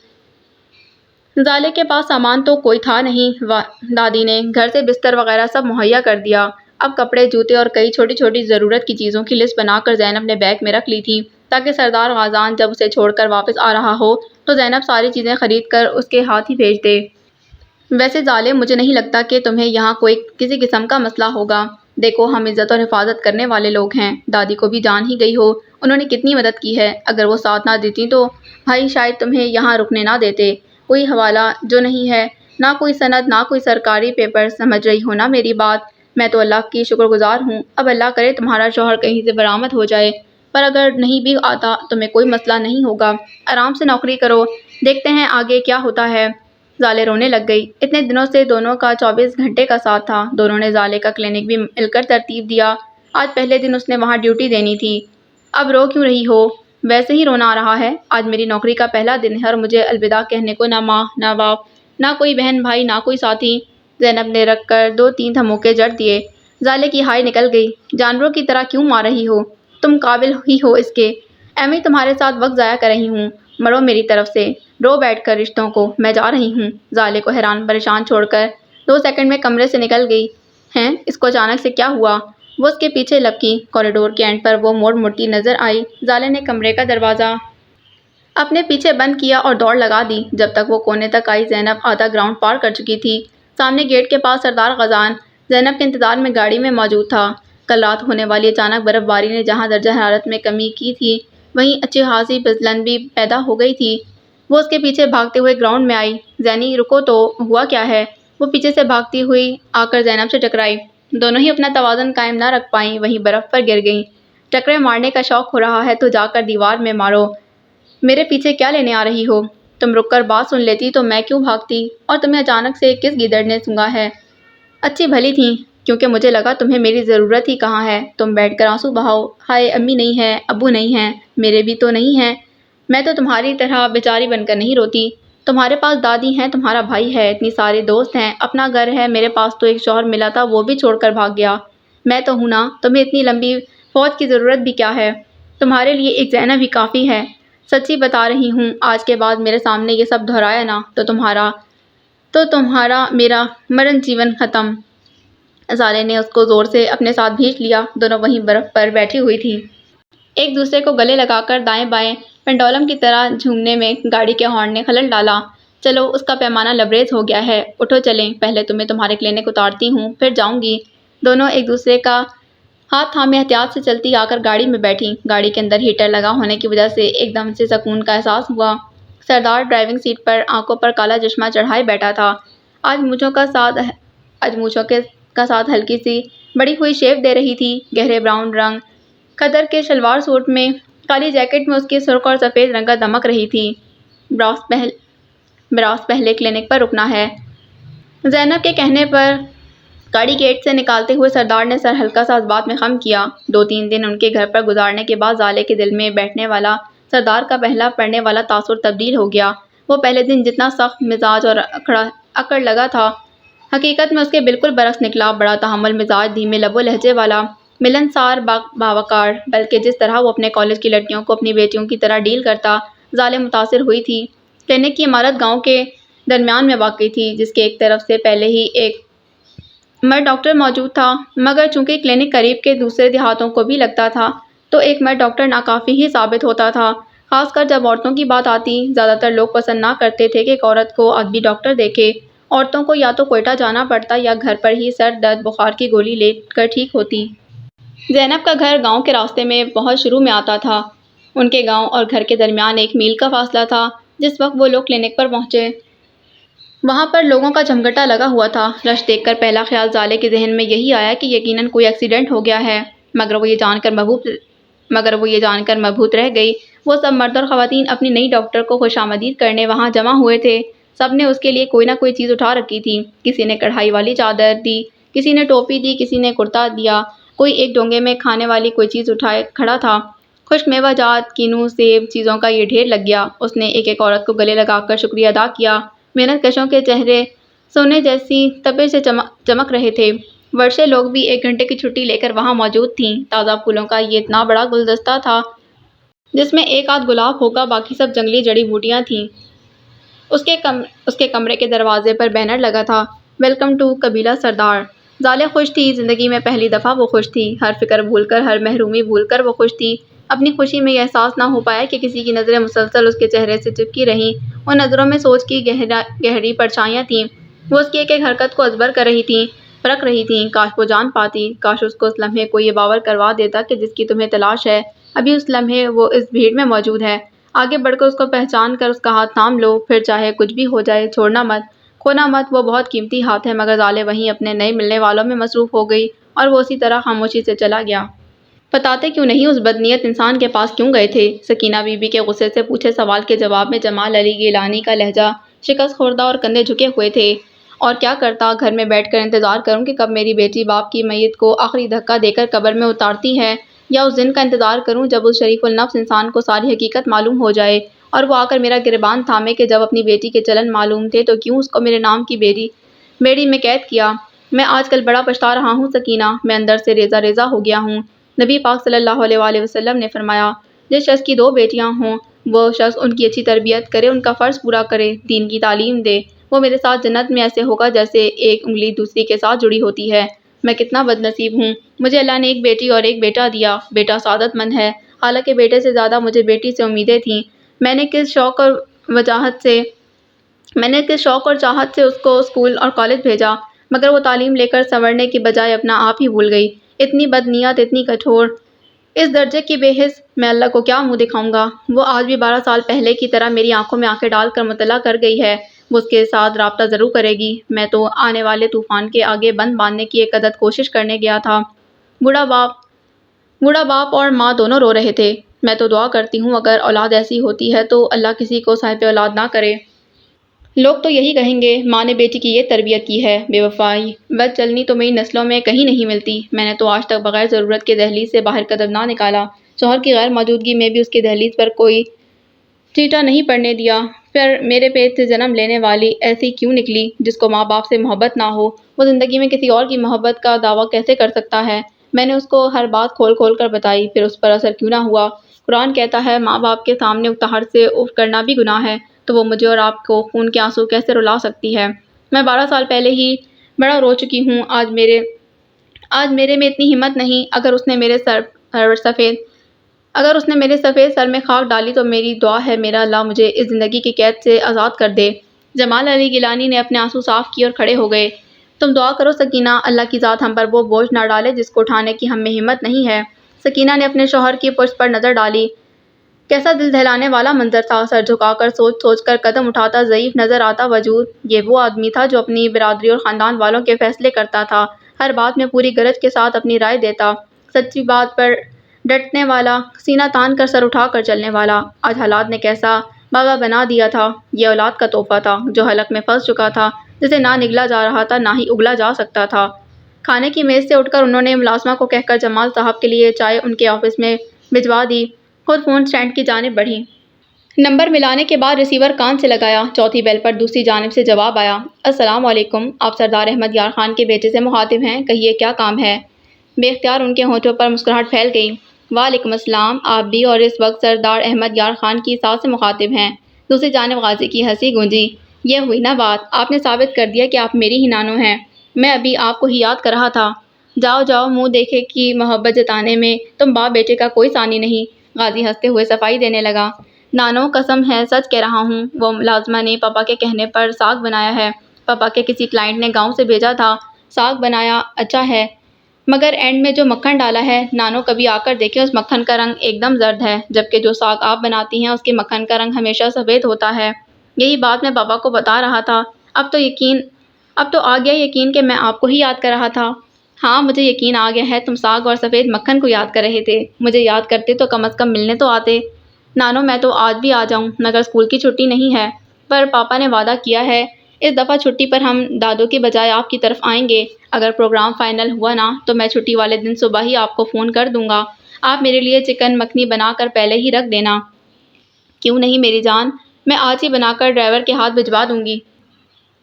زالے کے پاس سامان تو کوئی تھا نہیں۔ دادی نے گھر سے بستر وغیرہ سب مہیا کر دیا۔ اب کپڑے، جوتے اور کئی چھوٹی چھوٹی ضرورت کی چیزوں کی لسٹ بنا کر زینب نے بیگ میں رکھ لی تھی، تاکہ سردار غازان جب اسے چھوڑ کر واپس آ رہا ہو تو زینب ساری چیزیں خرید کر اس کے ہاتھ ہی بھیج دے۔ ویسے زالے، مجھے نہیں لگتا کہ تمہیں یہاں کسی قسم کا مسئلہ ہوگا۔ دیکھو، ہم عزت اور حفاظت کرنے والے لوگ ہیں۔ دادی کو بھی جان ہی گئی ہو، انہوں نے کتنی مدد کی ہے۔ اگر وہ ساتھ نہ دیتی تو بھائی شاید تمہیں یہاں رکنے نہ دیتے۔ کوئی حوالہ جو نہیں ہے، نہ کوئی سند، نہ کوئی سرکاری پیپر، سمجھ رہی ہو نا میری بات؟ میں تو اللہ کی شکر گزار ہوں۔ اب اللہ کرے تمہارا شوہر کہیں سے برآمد ہو جائے، پر اگر نہیں بھی آتا تمہیں کوئی مسئلہ نہیں ہوگا۔ آرام سے نوکری کرو، دیکھتے ہیں آگے کیا ہوتا ہے۔ زالے رونے لگ گئی۔ اتنے دنوں سے دونوں کا 24 گھنٹے کا ساتھ تھا۔ دونوں نے زالے کا کلینک بھی مل کر ترتیب دیا۔ آج پہلے دن اس نے وہاں ڈیوٹی دینی تھی۔ اب رو کیوں رہی ہو؟ ویسے ہی رونا آ رہا ہے۔ آج میری نوکری کا پہلا دن ہے اور مجھے الوداع کہنے کو نہ ماں، نہ باپ، نہ کوئی بہن بھائی، نہ کوئی ساتھی۔ زینب نے رکھ کر 2-3 دھموکے جڑ دیے۔ زالے کی ہائے نکل گئی۔ جانوروں کی طرح کیوں مار رہی ہو؟ تم قابل ہی ہو اس کے۔ ایویں تمہارے ساتھ وقت ضائع کر رہی ہوں۔ مرو میری طرف سے۔ رو بیٹھ کر رشتوں کو، میں جا رہی ہوں۔ زالے کو حیران پریشان چھوڑ کر 2 سیکنڈ میں کمرے سے نکل گئی۔ ہیں، اس کو اچانک سے کیا ہوا؟ وہ اس کے پیچھے لپکی۔ کوریڈور کے اینڈ پر وہ مڑتی نظر آئی۔ زالے نے کمرے کا دروازہ اپنے پیچھے بند کیا اور دوڑ لگا دی۔ جب تک وہ کونے تک آئی، زینب آدھا گراؤنڈ پار کر چکی تھی۔ سامنے گیٹ کے پاس سردار غازان زینب کے انتظار میں گاڑی میں موجود تھا۔ کل رات ہونے والی اچانک برف باری نے جہاں درجہ حرارت میں کمی کی تھی، وہیں اچھی خاصی فضلن بھی پیدا ہو گئی تھی۔ وہ اس کے پیچھے بھاگتے ہوئے گراؤنڈ میں آئی۔ زینی، رکو تو، ہوا کیا ہے؟ وہ پیچھے سے بھاگتی ہوئی آ کر زینب سے ٹکرائی۔ دونوں ہی اپنا توازن قائم نہ رکھ پائیں، وہیں برف پر گر گئیں۔ ٹکرے مارنے کا شوق ہو رہا ہے تو جا کر دیوار میں مارو، میرے پیچھے کیا لینے آ رہی ہو؟ تم رک کر بات سن لیتی تو میں کیوں بھاگتی؟ اور تمہیں اچانک سے کس گیدڑ نے سونگھا ہے؟ اچھی بھلی تھیں، کیونکہ مجھے لگا تمہیں میری ضرورت ہی کہاں ہے۔ تم بیٹھ کر آنسو بہاؤ، ہائے امی نہیں ہے، ابو نہیں ہیں، میرے بھی تو نہیں ہیں۔ میں تو تمہاری طرح بیچاری بن کر نہیں روتی۔ تمہارے پاس دادی ہیں، تمہارا بھائی ہے، اتنی سارے دوست ہیں، اپنا گھر ہے۔ میرے پاس تو ایک شوہر ملا تھا، وہ بھی چھوڑ کر بھاگ گیا۔ میں تو ہوں نا، تمہیں اتنی لمبی فوج کی ضرورت بھی کیا ہے؟ تمہارے لیے ایک زینب ہی کافی ہے۔ سچی بتا رہی ہوں، آج کے بعد میرے سامنے یہ سب دہرایا نا تو تمہارا میرا مرن جیون ختم۔ زالے نے اس کو زور سے اپنے ساتھ بھینچ لیا۔ دونوں وہیں برف پر بیٹھی ہوئی تھیں، ایک دوسرے کو گلے لگا کر دائیں بائیں پنڈولم کی طرح جھومنے میں۔ گاڑی کے ہارن نے خلل ڈالا۔ چلو، اس کا پیمانہ لبریز ہو گیا ہے، اٹھو چلیں۔ پہلے تمہیں تمہارے کلینک اتارتی ہوں، پھر جاؤں گی۔ دونوں ایک دوسرے کا ہاتھ تھامے احتیاط سے چلتی آ کر گاڑی میں بیٹھیں۔ گاڑی کے اندر ہیٹر لگا ہونے کی وجہ سے ایک دم سے سکون کا احساس ہوا۔ سردار ڈرائیونگ سیٹ پر آنکھوں پر کالا چشمہ چڑھائے بیٹھا تھا۔ آج مونچھوں کا ساتھ ہلکی سی بڑی ہوئی شیو دے رہی تھی۔ گہرے براؤن رنگ خدر کے شلوار سوٹ میں، کالی جیکٹ میں اس کی سرخ اور سفید رنگت دمک رہی تھی۔ براس پہلے کلینک پر رکنا ہے۔ زینب کے کہنے پر گاڑی گیٹ سے نکالتے ہوئے سردار نے سر ہلکا سا اس بات میں خم کیا۔ 2-3 دن ان کے گھر پر گزارنے کے بعد زالے کے دل میں بیٹھنے والا سردار کا پہلا پڑنے والا تاثر تبدیل ہو گیا۔ وہ پہلے دن جتنا سخت مزاج اور اکڑ لگا تھا، حقیقت میں اس کے بالکل برعکس نکلا۔ بڑا تحمل مزاج، دھیمے لب و لہجے والا، ملنسار، باوقار، بلکہ جس طرح وہ اپنے کالج کی لڑکیوں کو اپنی بیٹیوں کی طرح ڈیل کرتا، زالے متاثر ہوئی تھی۔ کلینک کی عمارت گاؤں کے درمیان میں واقع تھی، جس کے ایک طرف سے پہلے ہی ایک مرد ڈاکٹر موجود تھا، مگر چونکہ کلینک قریب کے دوسرے دیہاتوں کو بھی لگتا تھا تو ایک مرد ڈاکٹر ناکافی ہی ثابت ہوتا تھا، خاص کر جب عورتوں کی بات آتی۔ زیادہ تر لوگ پسند نہ کرتے تھے کہ ایک عورت کو ادبی ڈاکٹر دیکھے، عورتوں کو یا تو کوئٹہ جانا پڑتا یا گھر پر ہی سر درد بخار کی گولی لے کر ٹھیک ہوتی۔ زینب کا گھر گاؤں کے راستے میں بہت شروع میں آتا تھا۔ ان کے گاؤں اور گھر کے درمیان 1 میل کا فاصلہ تھا۔ جس وقت وہ لوگ کلینک پر پہنچے، وہاں پر لوگوں کا جمگٹا لگا ہوا تھا۔ رش دیکھ کر پہلا خیال زالے کے ذہن میں یہی آیا کہ یقیناً کوئی ایکسیڈنٹ ہو گیا ہے، مگر وہ یہ جان کر مبہوت رہ گئی۔ وہ سب مرد اور خواتین اپنی نئی ڈاکٹر کو خوش آمدید کرنے وہاں جمع ہوئے تھے۔ سب نے اس کے لیے کوئی نہ کوئی چیز اٹھا رکھی تھی۔ کسی نے کڑھائی والی چادر دی، کسی نے ٹوپی دی، کسی نے کرتا دیا، کوئی ایک ڈونگے میں کھانے والی کوئی چیز اٹھائے کھڑا تھا۔ خشک میوہ جات، کینو، سیب، چیزوں کا یہ ڈھیر لگ گیا۔ اس نے ایک ایک عورت کو گلے لگا کر شکریہ ادا کیا۔ محنت کشوں کے چہرے سونے جیسی تپش سے چمک رہے تھے۔ ورشے لوگ بھی 1 گھنٹے کی چھٹی لے کر وہاں موجود تھیں۔ تازہ پھولوں کا یہ اتنا بڑا گلدستہ تھا جس میں 1 آدھ گلاب ہوگا، باقی سب جنگلی جڑی بوٹیاں تھیں۔ اس کے کمرے کے دروازے پر بینر لگا تھا، ویلکم ٹو قبیلہ سردار۔ زالے خوش تھی، زندگی میں پہلی دفعہ وہ خوش تھی۔ ہر فکر بھول کر، ہر محرومی بھول کر وہ خوش تھی۔ اپنی خوشی میں یہ احساس نہ ہو پایا کہ کسی کی نظریں مسلسل اس کے چہرے سے چپکی رہیں۔ ان نظروں میں سوچ کی گہری پرچھائیاں تھیں۔ وہ اس کی ایک ایک حرکت کو ازبر کر رہی تھیں، پرکھ رہی تھیں۔ کاش وہ جان پاتی، کاش اس کو اس لمحے کو یہ باور کروا دیتا کہ جس کی تمہیں تلاش ہے ابھی اس لمحے وہ اس بھیڑ میں موجود ہے۔ آگے بڑھ کر اس کو پہچان کر اس کا ہاتھ تھام لو، پھر چاہے کچھ بھی ہو جائے چھوڑنا مت، کھونا مت۔ وہ بہت قیمتی ہاتھ ہے۔ مگر زالے وہیں اپنے نئے ملنے والوں میں مصروف ہو گئی اور وہ اسی طرح خاموشی سے چلا گیا۔ بتاتے کیوں نہیں اس بدنیت انسان کے پاس کیوں گئے تھے؟ سکینہ بی بی کے غصے سے پوچھے سوال کے جواب میں جمال علی گیلانی کا لہجہ شکست خوردہ اور کندھے جھکے ہوئے تھے۔ اور کیا کرتا؟ گھر میں بیٹھ کر انتظار کروں کہ کب میری بیٹی باپ کی میت کو آخری دھکا دے کر قبر میں اتارتی ہے، یا اس دن کا انتظار کروں جب اس شریف النفس انسان کو ساری حقیقت معلوم ہو جائے اور وہ آ کر میرا گریبان تھامے کہ جب اپنی بیٹی کے چلن معلوم تھے تو کیوں اس کو میرے نام کی بیڑی میں قید کیا؟ میں آج کل بڑا پچھتا رہا ہوں سکینہ، میں اندر سے ریزہ ریزہ ہو گیا ہوں۔ نبی پاک صلی اللہ علیہ وآلہ وسلم نے فرمایا، جس شخص کی 2 بیٹیاں ہوں وہ شخص ان کی اچھی تربیت کرے، ان کا فرض پورا کرے، دین کی تعلیم دے، وہ میرے ساتھ جنت میں ایسے ہوگا جیسے ایک انگلی دوسری کے ساتھ جڑی ہوتی ہے۔ میں کتنا بد نصیب ہوں، مجھے اللہ نے 1 بیٹی اور 1 بیٹا دیا۔ بیٹا سعادت مند ہے، حالانکہ بیٹے سے زیادہ مجھے بیٹی سے امیدیں تھیں۔ میں نے کس شوق اور چاہت سے اس کو اسکول اور کالج بھیجا، مگر وہ تعلیم لے کر سنورنے کی بجائے اپنا آپ ہی بھول گئی۔ اتنی بدنیت، اتنی کٹھور، اس درجے کی بے حس، میں اللہ کو کیا منہ دکھاؤں گا؟ وہ آج بھی 12 سال پہلے کی طرح میری آنکھوں میں آنکھیں ڈال کر مطلع کر گئی ہے۔ وہ اس کے ساتھ رابطہ ضرور کرے گی۔ میں تو آنے والے طوفان کے آگے بند باندھنے کی ایک عدد کوشش کرنے گیا تھا۔ بوڑھا باپ اور ماں دونوں رو رہے تھے۔ میں تو دعا کرتی ہوں اگر اولاد ایسی ہوتی ہے تو اللہ کسی کو صاحب اولاد نہ کرے۔ لوگ تو یہی کہیں گے، ماں نے بیٹی کی یہ تربیت کی ہے، بے وفائی، بد چلنی تو میری نسلوں میں کہیں نہیں ملتی۔ میں نے تو آج تک بغیر ضرورت کے دہلیز سے باہر قدم نہ نکالا، شوہر کی غیر موجودگی میں بھی اس کی دہلیز پر کوئی چیٹا نہیں پڑنے دیا۔ پھر میرے پیٹ سے جنم لینے والی ایسی کیوں نکلی جس کو ماں باپ سے محبت نہ ہو؟ وہ زندگی میں کسی اور کی محبت کا دعویٰ کیسے کر سکتا ہے؟ میں نے اس کو ہر بات کھول کھول کر بتائی، پھر اس پر اثر کیوں نہ ہوا؟ قرآن کہتا ہے ماں باپ کے سامنے اکتاہٹ سے اف کرنا بھی گناہ ہے، تو وہ مجھے اور آپ کو خون کے آنسو کیسے رلا سکتی ہے؟ میں 12 سال پہلے ہی بڑا رو چکی ہوں۔ آج میرے میں اتنی ہمت نہیں۔ اگر اس نے میرے سفید سر میں خاک ڈالی تو میری دعا ہے میرا اللہ مجھے اس زندگی کی قید سے آزاد کر دے۔ جمال علی گیلانی نے اپنے آنسو صاف کیے اور کھڑے ہو گئے۔ تم دعا کرو سکینہ، اللہ کی ذات ہم پر وہ بوجھ نہ ڈالے جس کو اٹھانے کی ہم میں ہمت نہیں ہے۔ سکینہ نے اپنے شوہر کی پشت پر نظر ڈالی۔ کیسا دل دہلانے والا منظر تھا۔ سر جھکا کر سوچ سوچ کر قدم اٹھاتا ضعیف نظر آتا وجود، یہ وہ آدمی تھا جو اپنی برادری اور خاندان والوں کے فیصلے کرتا تھا، ہر بات میں پوری گرج کے ساتھ اپنی رائے دیتا، سچی بات پر ڈٹنے والا، سینہ تان کر سر اٹھا کر چلنے والا۔ آج حالات نے کیسا بابا بنا دیا تھا۔ یہ اولاد کا تحفہ تھا جو حلق میں پھنس چکا تھا، جسے نہ نگلا جا رہا تھا نہ ہی اگلا جا سکتا تھا۔ کھانے کی میز سے اٹھ کر انہوں نے ملازمہ کو کہہ کر جمال صاحب کے لیے چائے ان کے آفس میں بھجوا دی، خود فون سٹینڈ کی جانب بڑھی۔ نمبر ملانے کے بعد ریسیور کان سے لگایا۔ چوتھی بیل پر دوسری جانب سے جواب آیا، السلام علیکم، آپ سردار احمد یار خان کے بیٹے سے مخاطب ہیں، کہیے کیا کام ہے؟ بے اختیار ان کے ہونٹوں پر مسکراہٹ پھیل گئی۔ وعلیکم السلام، آپ بھی اور اس وقت سردار احمد یار خان کی ساس سے مخاطب ہیں؟ دوسری جانب غازی کی ہنسی گونجی۔ یہ ہوئی نا بات، آپ نے ثابت کر دیا کہ آپ میری ہی نانو ہیں۔ میں ابھی آپ کو ہی یاد کر رہا تھا۔ جاؤ منہ دیکھے کی محبت جتانے میں تم باپ بیٹے کا کوئی ثانی نہیں۔ غازی ہنستے ہوئے صفائی دینے لگا، نانو قسم ہے سچ کہہ رہا ہوں، وہ ملازمہ نے پاپا کے کہنے پر ساگ بنایا ہے۔ پاپا کے کسی کلائنٹ نے گاؤں سے بھیجا تھا، ساگ بنایا، اچھا ہے، مگر اینڈ میں جو مکھن ڈالا ہے، نانو کبھی آ کر دیکھیں، اس مکھن کا رنگ ایک دم زرد ہے، جبکہ جو ساگ آپ بناتی ہیں اس کے مکھن کا رنگ ہمیشہ سفید ہوتا ہے۔ یہی بات میں پاپا کو بتا رہا تھا۔ اب تو آ گیا یقین کہ میں آپ کو ہی یاد کر رہا تھا۔ ہاں مجھے یقین آ گیا ہے، تم ساگ اور سفید مکھن کو یاد کر رہے تھے۔ مجھے یاد کرتے تو کم از کم ملنے تو آتے۔ نانو میں تو آج بھی آ جاؤں مگر اسکول کی چھٹی نہیں ہے، پر پاپا نے وعدہ کیا ہے اس دفعہ چھٹی پر ہم دادو کے بجائے آپ کی طرف آئیں گے۔ اگر پروگرام فائنل ہوا نا تو میں چھٹی والے دن صبح ہی آپ کو فون کر دوں گا، آپ میرے لیے چکن مکھنی بنا کر پہلے ہی رکھ دینا۔ کیوں نہیں میری جان، میں آج ہی بنا کر ڈرائیور کے ہاتھ بھجوا دوں گی۔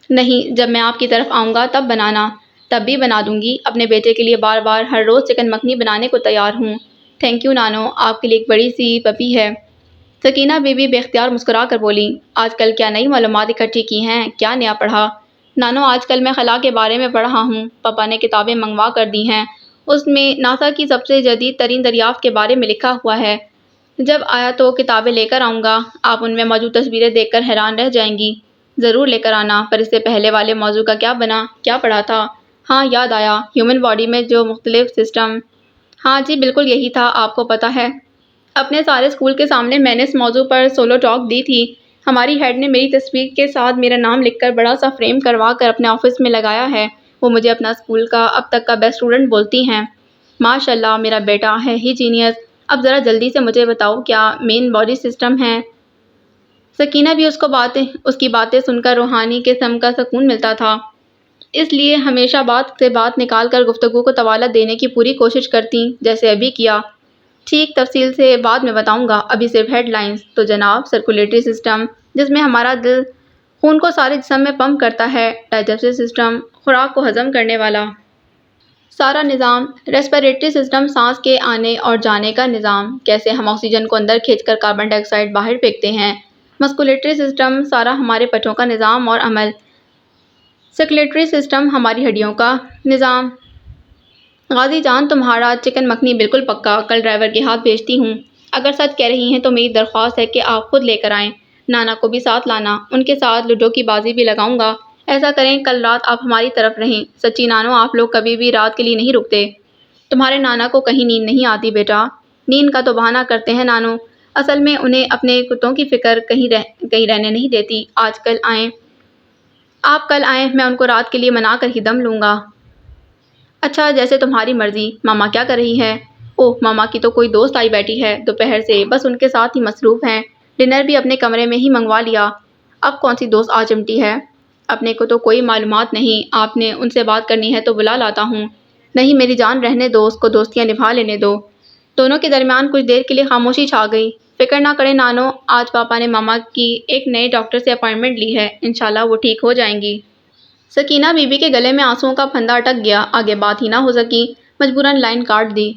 نہیں، جب میں آپ کی طرف آؤں گا تب بنانا، تب بھی بنا دوں گی۔ اپنے بیٹے کے لیے بار بار ہر روز چکن مکھنی بنانے کو تیار ہوں۔ تھینک یو نانو، آپ کے لیے ایک بڑی سی پپی ہے۔ سکینہ بی بی بے اختیار مسکرا کر بولی، آج کل کیا نئی معلومات اکٹھی کی ہیں، کیا نیا پڑھا؟ نانو آج کل میں خلا کے بارے میں پڑھ رہا ہوں، پاپا نے کتابیں منگوا کر دی ہیں، اس میں ناسا کی سب سے جدید ترین دریافت کے بارے میں لکھا ہوا ہے۔ جب آیا تو کتابیں لے کر آؤں گا، آپ ان میں موجود تصویریں دیکھ کر حیران رہ جائیں گی۔ ضرور لے کر آنا، پر اس سے پہلے والے موضوع کا کیا بنا، کیا پڑھا تھا؟ ہاں یاد آیا، ہیومن باڈی میں جو مختلف سسٹم۔ ہاں جی بالکل یہی تھا، آپ کو پتہ ہے اپنے سارے اسکول کے سامنے میں نے اس موضوع پر سولو ٹاک دی تھی۔ ہماری ہیڈ نے میری تصویر کے ساتھ میرا نام لکھ کر بڑا سا فریم کروا کر اپنے آفس میں لگایا ہے۔ وہ مجھے اپنا اسکول کا اب تک کا بیسٹ اسٹوڈنٹ بولتی ہیں۔ ماشاء اللہ، میرا بیٹا ہے ہی جینیس۔ اب ذرا جلدی سے مجھے بتاؤ کیا مین باڈی سسٹم ہے؟ سکینہ بھی اس کی باتیں سن کر روحانی قسم کا سکون ملتا تھا، اس لیے ہمیشہ بات سے بات نکال کر گفتگو کو طوالت دینے کی پوری کوشش کرتی، جیسے ابھی کیا۔ ٹھیک، تفصیل سے بعد میں بتاؤں گا، ابھی صرف ہیڈ لائنز۔ تو جناب، سرکولیٹری سسٹم جس میں ہمارا دل خون کو سارے جسم میں پمپ کرتا ہے، ڈائجسٹو سسٹم خوراک کو ہضم کرنے والا سارا نظام، ریسپیریٹری سسٹم سانس کے آنے اور جانے کا نظام، کیسے ہم آکسیجن کو اندر کھینچ کر کاربن ڈائی آکسائڈ باہر پھینکتے ہیں، مسکولیٹری سسٹم سارا ہمارے پٹھوں کا نظام اور عمل، سرکولیٹری سسٹم ہماری ہڈیوں کا نظام۔ غازی جان، تمہارا چکن مکھنی بالکل پکا، کل ڈرائیور کے ہاتھ بھیجتی ہوں۔ اگر سچ کہہ رہی ہیں تو میری درخواست ہے کہ آپ خود لے کر آئیں، نانا کو بھی ساتھ لانا، ان کے ساتھ لوڈو کی بازی بھی لگاؤں گا۔ ایسا کریں کل رات آپ ہماری طرف رہیں۔ سچی نانو، آپ لوگ کبھی بھی رات کے لیے نہیں رکتے۔ تمہارے نانا کو کہیں نیند نہیں آتی بیٹا؟ نیند کا تو بہانہ کرتے ہیں نانو، اصل میں انہیں اپنے کتوں کی فکر کہیں رہنے نہیں دیتی۔ آپ کل آئیں، میں ان کو رات کے لیے منا کر ہی دم لوں گا۔ اچھا، جیسے تمہاری مرضی۔ ماما کیا کر رہی ہے؟ اوہ، ماما کی تو کوئی دوست آئی بیٹھی ہے دوپہر سے، بس ان کے ساتھ ہی مصروف ہیں، ڈنر بھی اپنے کمرے میں ہی منگوا لیا۔ اب کون سی دوست آ چمٹی ہے؟ اپنے کو تو کوئی معلومات نہیں، آپ نے ان سے بات کرنی ہے تو بلا لاتا ہوں۔ نہیں میری جان، رہنے دو، اس کو دوستیاں نبھا لینے دو۔ دونوں کے درمیان کچھ دیر کے لیے خاموشی چھا گئی۔ فکر نہ کریں نانو، آج پاپا نے ماما کی ایک نئے ڈاکٹر سے اپائنٹمنٹ لی ہے، انشاءاللہ وہ ٹھیک ہو جائیں گی۔ سکینہ بی بی کے گلے میں آنسوؤں کا پھندا اٹک گیا، آگے بات ہی نہ ہو سکی، مجبوراً لائن کاٹ دی۔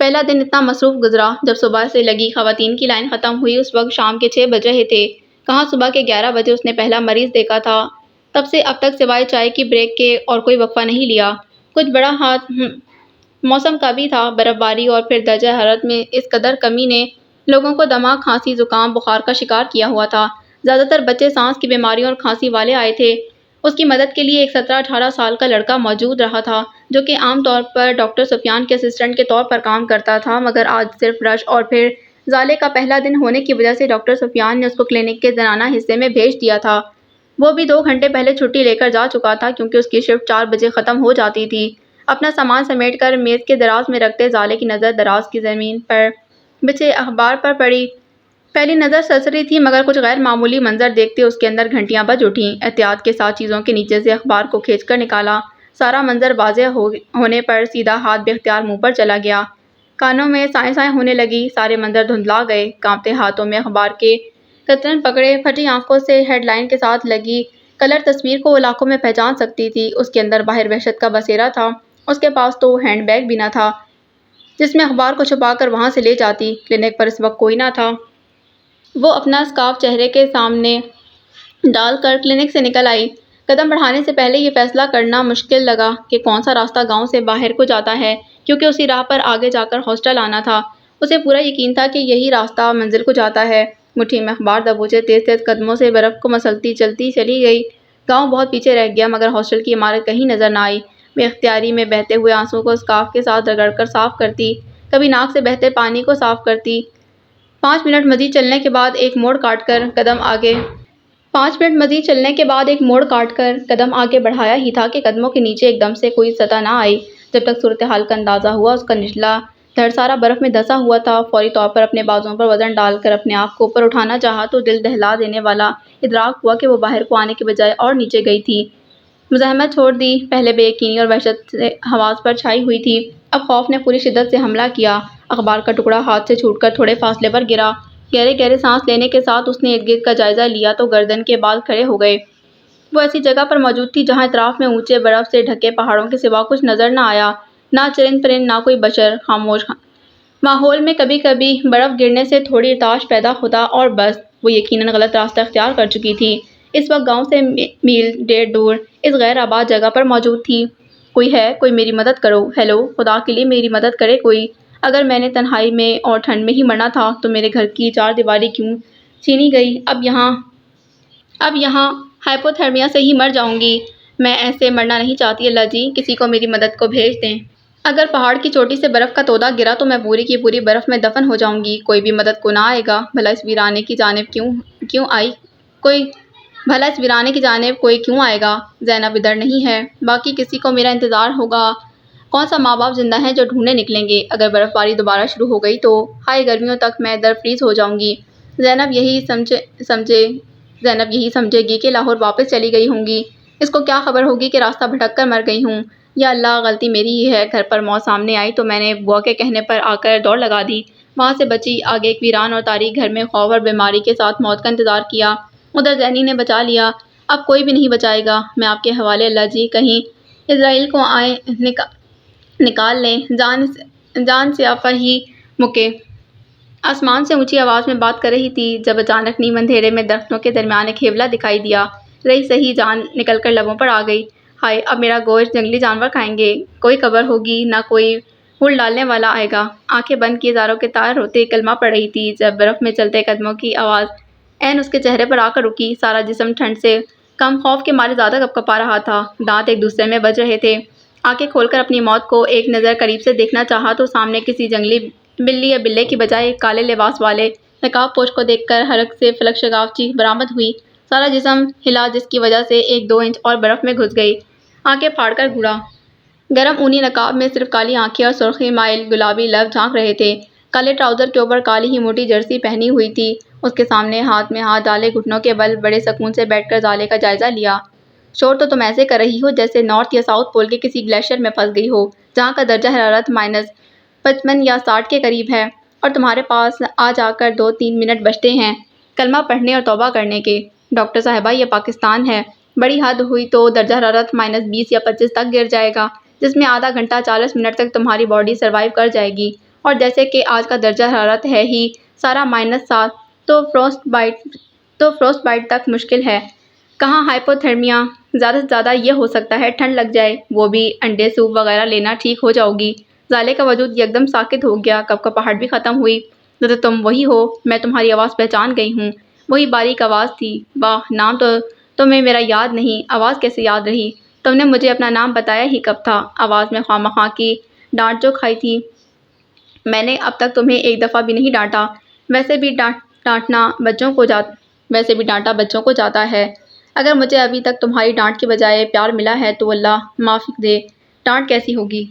پہلا دن اتنا مصروف گزرا، جب صبح سے لگی خواتین کی لائن ختم ہوئی اس وقت شام کے 6 بج رہے تھے۔ کہاں صبح کے 11 بجے اس نے پہلا مریض دیکھا تھا، تب سے اب تک سوائے چائے کی بریک کے اور کوئی وقفہ نہیں لیا۔ کچھ بڑا ہاتھ موسم کا بھی تھا، برف باری اور پھر درجہ حرارت میں اس قدر کمی نے لوگوں کو دمہ، کھانسی، زکام، بخار کا شکار کیا ہوا تھا۔ زیادہ تر بچے سانس کی بیماریوں اور کھانسی والے آئے تھے۔ اس کی مدد کے لیے ایک 17-18 سال کا لڑکا موجود رہا تھا، جو کہ عام طور پر ڈاکٹر سفیان کے اسسٹنٹ کے طور پر کام کرتا تھا، مگر آج صرف رش اور پھر ضالع کا پہلا دن ہونے کی وجہ سے ڈاکٹر سفیان نے اس کو کلینک کے زنانہ حصے میں بھیج دیا تھا۔ وہ بھی 2 گھنٹے پہلے چھٹی لے کر جا چکا تھا کیونکہ اس کی شفٹ 4 بجے ختم ہو جاتی تھی۔ اپنا سامان سمیٹ کر میز کے دراز میں رکھتے ضالع کی نظر دراز کی زمین پر بچھے اخبار پر پڑی۔ پہلی نظر سرسری تھی مگر کچھ غیر معمولی منظر دیکھتے اس کے اندر گھنٹیاں بج اٹھیں۔ احتیاط کے ساتھ چیزوں کے نیچے سے اخبار کو کھینچ کر نکالا، سارا منظر واضح ہونے پر سیدھا ہاتھ بے اختیار منہ پر چلا گیا۔ کانوں میں سائیں سائیں ہونے لگی، سارے منظر دھندلا گئے۔ کانپتے ہاتھوں میں اخبار کے کترن پکڑے، پھٹی آنکھوں سے ہیڈ لائن کے ساتھ لگی کلر تصویر کو وہ لاکھوں میں پہچان سکتی تھی۔ اس کے اندر باہر وحشت کا بسیرا تھا۔ اس کے پاس تو ہینڈ بیگ بھی نہ تھا جس میں اخبار کو چھپا کر وہاں سے لے جاتی۔ کلینک پر اس وقت کوئی نہ تھا۔ وہ اپنا اسکارف چہرے کے سامنے ڈال کر کلینک سے نکل آئی۔ قدم بڑھانے سے پہلے یہ فیصلہ کرنا مشکل لگا کہ کون سا راستہ گاؤں سے باہر کو جاتا ہے، کیونکہ اسی راہ پر آگے جا کر ہاسٹل آنا تھا۔ اسے پورا یقین تھا کہ یہی راستہ منزل کو جاتا ہے۔ مٹھی میں اخبار دبوچے تیز تیز قدموں سے برف کو مسلتی چلتی چلی گئی۔ گاؤں بہت پیچھے رہ گیا مگر ہاسٹل کی عمارت کہیں نظر نہ آئی۔ بے اختیاری میں بہتے ہوئے آنسوں کو اسکارف کے ساتھ رگڑ کر صاف کرتی، کبھی ناک سے بہتے پانی کو صاف کرتی۔ 5 منٹ مزید چلنے کے بعد ایک موڑ کاٹ کر قدم آگے بڑھایا ہی تھا کہ قدموں کے نیچے ایک دم سے کوئی سطح نہ آئی۔ جب تک صورتحال کا اندازہ ہوا، اس کا نچلا دھڑ سارا برف میں دھنسا ہوا تھا۔ فوری طور پر اپنے بازوؤں پر وزن ڈال کر اپنے آپ کو اوپر اٹھانا چاہا تو دل دہلا دینے والا ادراک ہوا کہ وہ باہر کو آنے کے بجائے اور نیچے گئی تھی۔ مزاحمت چھوڑ دی، پہلے بے یقینی اور وحشت سے حواس پر چھائی ہوئی تھی، اب خوف نے پوری شدت سے حملہ کیا۔ اخبار کا ٹکڑا ہاتھ سے چھوٹ کر تھوڑے فاصلے پر گرا۔ گہرے گہرے سانس لینے کے ساتھ اس نے ارد گرد کا جائزہ لیا تو گردن کے بال کھڑے ہو گئے۔ وہ ایسی جگہ پر موجود تھی جہاں اطراف میں اونچے برف سے ڈھکے پہاڑوں کے سوا کچھ نظر نہ آیا، نہ چرند پرند، نہ کوئی بشر۔ خاموش ماحول میں کبھی کبھی برف گرنے سے تھوڑی ارتعاش پیدا ہوتا اور بس۔ وہ یقیناً غلط راستہ اختیار کر چکی تھی۔ اس وقت گاؤں سے میل 1.5 دور اس غیر آباد جگہ پر موجود تھی۔ کوئی ہے؟ کوئی میری مدد کرو! ہیلو! خدا کے لیے میری مدد کرے کوئی! اگر میں نے تنہائی میں اور ٹھنڈ میں ہی مرنا تھا تو میرے گھر کی چار دیواری کیوں چھینی گئی؟ اب یہاں ہائپوتھرمیا سے ہی مر جاؤں گی۔ میں ایسے مرنا نہیں چاہتی، اللہ جی! کسی کو میری مدد کو بھیج دیں۔ اگر پہاڑ کی چوٹی سے برف کا تودہ گرا تو میں پوری کی پوری برف میں دفن ہو جاؤں گی۔ کوئی بھی مدد کو نہ آئے گا۔ بھلا اس ویرانے کی جانب کوئی کیوں آئے گا؟ زینب ادھر نہیں ہے، باقی کسی کو میرا انتظار ہوگا۔ کون سا ماں باپ زندہ ہے جو ڈھونڈنے نکلیں گے؟ اگر برف باری دوبارہ شروع ہو گئی تو ہائے گرمیوں تک میں در فریز ہو جاؤں گی۔ زینب یہی سمجھے گی کہ لاہور واپس چلی گئی ہوں گی۔ اس کو کیا خبر ہوگی کہ راستہ بھٹک کر مر گئی ہوں؟ یا اللہ، غلطی میری ہی ہے۔ گھر پر موت سامنے آئی تو میں نے بوا کے کہنے پر آ کر دوڑ لگا دی، وہاں سے بچی۔ آگے ایک ویران اور تاریک گھر میں خوف اور بیماری کے ساتھ موت کا انتظار کیا۔ ادھر ذہنی نے بچا لیا، اب کوئی بھی نہیں بچائے گا۔ میں آپ کے حوالے اللہ جی، کہیں عزرائیل کو آئے نکال لیں، جان سے آفا ہی مکے۔ آسمان سے اونچی آواز میں بات کر رہی تھی جب اچانک نیم اندھیرے میں درختوں کے درمیان ایک ہیولا دکھائی دیا۔ رہی سہی جان نکل کر لبوں پر آ گئی۔ ہائے، اب میرا گوشت جنگلی جانور کھائیں گے۔ کوئی قبر ہوگی، نہ کوئی ہل ڈالنے والا آئے گا۔ آنکھیں بند کیے زاروں کے تار روتے کلمہ پڑھ رہی تھی جب برف میں چلتے قدموں کی آواز عین اس کے چہرے پر آ کر رکی۔ سارا جسم ٹھنڈ سے کم خوف کے مارے زیادہ کپکپا رہا تھا، دانت ایک دوسرے میں بج رہے تھے۔ آنکھیں کھول کر اپنی موت کو ایک نظر قریب سے دیکھنا چاہا تو سامنے کسی جنگلی بلی یا بلے کی بجائے ایک کالے لباس والے نقاب پوش کو دیکھ کر حرک سے فلک شگاف چیخ برآمد ہوئی۔ سارا جسم ہلا جس کی وجہ سے 1-2 انچ اور برف میں گھس گئی۔ آنکھیں پھاڑ کر گھوڑا۔ گرم اونی نقاب میں صرف کالی آنکھیں اور سرخی مائل گلابی لب جھانک رہے تھے۔ کالے ٹراؤزر کے اوپر کالی ہی موٹی جرسی پہنی ہوئی تھی۔ اس کے سامنے ہاتھ میں ہاتھ ڈالے گھٹنوں کے بل بڑے سکون سے بیٹھ کر زالے کا جائزہ لیا۔ شور تو تم ایسے کر رہی ہو جیسے نارتھ یا ساؤتھ پول کے کسی گلیشیئر میں پھنس گئی ہو جہاں کا درجہ حرارت -55 یا 60 کے قریب ہے، اور تمہارے پاس آ جا کر 2-3 منٹ بچتے ہیں کلمہ پڑھنے اور توبہ کرنے کے۔ ڈاکٹر صاحبہ، یہ پاکستان ہے، بڑی حد ہوئی تو درجہ حرارت -20 یا 25 تک گر جائے گا، جس میں آدھا گھنٹہ 40 منٹ تک تمہاری باڈی سروائیو کر جائے گی، اور جیسے کہ آج کا درجہ حرارت ہے ہی سارا -7، تو فروسٹ بائٹ تک مشکل ہے۔ کہاں ہائپوتھرمیا، زیادہ سے زیادہ یہ ہو سکتا ہے ٹھنڈ لگ جائے، وہ بھی انڈے سوپ وغیرہ لینا ٹھیک ہو جاؤ گی۔ زالے کا وجود یکدم ساکت ہو گیا، کپکپاہٹ بھی ختم ہوئی۔ تو تم وہی ہو، میں تمہاری آواز پہچان گئی ہوں، وہی باریک آواز تھی۔ واہ، نام تو تمہیں میرا یاد نہیں، آواز کیسے یاد رہی؟ تم نے مجھے اپنا نام بتایا ہی کب تھا؟ آواز میں خواہ کی ڈانٹ جو کھائی تھی میں نے اب تک تمہیں ایک دفعہ بھی نہیں ڈانٹا۔ ویسے بھی ڈانٹا بچوں کو جاتا ہے۔ اگر مجھے ابھی تک تمہاری ڈانٹ کے بجائے پیار ملا ہے تو اللہ معاف دے، ڈانٹ کیسی ہوگی؟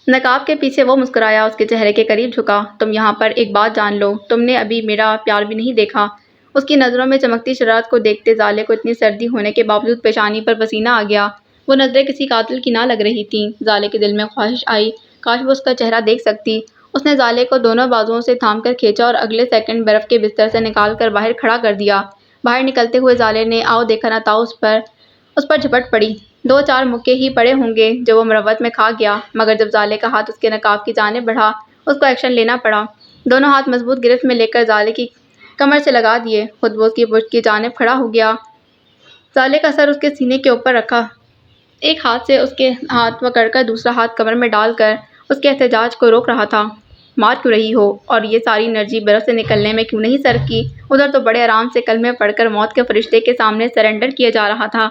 نقاب کے پیچھے وہ مسکرایا، اس کے چہرے کے قریب جھکا۔ تم یہاں پر ایک بات جان لو، تم نے ابھی میرا پیار بھی نہیں دیکھا۔ اس کی نظروں میں چمکتی شرارت کو دیکھتے زالے کو اتنی سردی ہونے کے باوجود پیشانی پر پسینہ آ گیا۔ وہ نظریں کسی قاتل کی نہ لگ رہی تھیں۔ زالے کے دل میں خواہش آئی کاش وہ اس کا چہرہ دیکھ سکتی۔ اس نے زالے کو دونوں بازوؤں سے تھام کر کھینچا اور اگلے سیکنڈ برف کے بستر سے نکال کر باہر کھڑا کر دیا۔ باہر نکلتے ہوئے زالے نے آؤ دیکھا نہ تاؤ اس پر جھپٹ پڑی۔ 2-4 مکے ہی پڑے ہوں گے جو وہ مروت میں کھا گیا، مگر جب زالے کا ہاتھ اس کے نقاب کی جانب بڑھا اس کو ایکشن لینا پڑا۔ دونوں ہاتھ مضبوط گرفت میں لے کر زالے کی کمر سے لگا دیے، خود وہ اس کی پشت کی جانب کھڑا ہو گیا، زالے کا سر اس کے سینے کے اوپر رکھا، ایک ہاتھ سے اس کے ہاتھ پکڑ کر دوسرا ہاتھ کمر میں ڈال کر اس کے احتجاج کو روک رہا تھا۔ مار کیوں رہی ہو؟ اور یہ ساری انرجی برف سے نکلنے میں کیوں نہیں صرف کی؟ ادھر تو بڑے آرام سے کلمے پڑھ کر موت کے فرشتے کے سامنے سرنڈر کیا جا رہا تھا،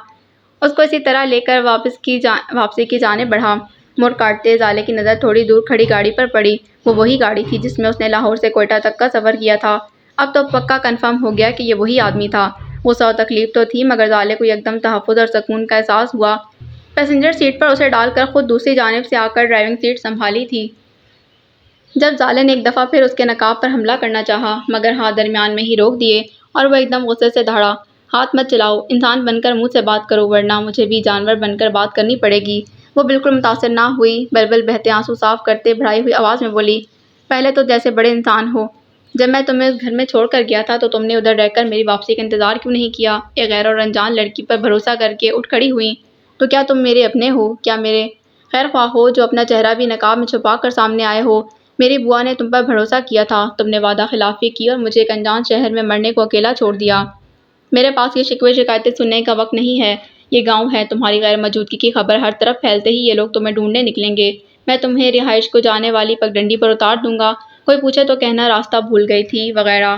اس کو اسی طرح لے کر واپسی کی جانب بڑھا۔ موڑ کاٹتے زالے کی نظر تھوڑی دور کھڑی گاڑی پر پڑی۔ وہ وہی گاڑی تھی جس میں اس نے لاہور سے کوئٹہ تک کا سفر کیا تھا۔ اب تو پکا کنفرم ہو گیا کہ یہ وہی آدمی تھا۔ غصہ و تکلیف تو تھی مگر زالے کو یکدم تحفظ اور سکون کا احساس ہوا۔ پیسنجر سیٹ پر اسے ڈال کر خود دوسری جانب سے آ کر ڈرائیونگ سیٹ سنبھالی تھی۔ جب زالے نے ایک دفعہ پھر اس کے نقاب پر حملہ کرنا چاہا مگر ہاتھ درمیان میں ہی روک دیے اور وہ ایک دم غصے سے دھڑا۔ ہاتھ مت چلاؤ، انسان بن کر منہ سے بات کرو ورنہ مجھے بھی جانور بن کر بات کرنی پڑے گی۔ وہ بالکل متاثر نہ ہوئی، بلبل بہتے آنسو صاف کرتے بڑھائی ہوئی آواز میں بولی، پہلے تو جیسے بڑے انسان ہو۔ جب میں تمہیں اس گھر میں چھوڑ کر گیا تھا تو تم نے ادھر رہ کر میری واپسی کا انتظار کیوں نہیں کیا؟ ایک غیر اور انجان لڑکی پر بھروسہ کر کے اٹھ کھڑی ہوئی۔ تو کیا تم میرے اپنے ہو؟ کیا میرے خیر خواہ ہو جو اپنا چہرہ بھی نقاب میں چھپا کر سامنے آئے ہو؟ میری بوا نے تم پر بھروسہ کیا تھا، تم نے وعدہ خلافی کی اور مجھے ایک انجان شہر میں مرنے کو اکیلا چھوڑ دیا۔ میرے پاس یہ شکوے شکایتیں سننے کا وقت نہیں ہے۔ یہ گاؤں ہے، تمہاری غیر موجودگی کی خبر ہر طرف پھیلتے ہی یہ لوگ تمہیں ڈھونڈنے نکلیں گے۔ میں تمہیں رہائش کو جانے والی پگڈنڈی پر اتار دوں گا، کوئی پوچھے تو کہنا راستہ بھول گئی تھی وغیرہ۔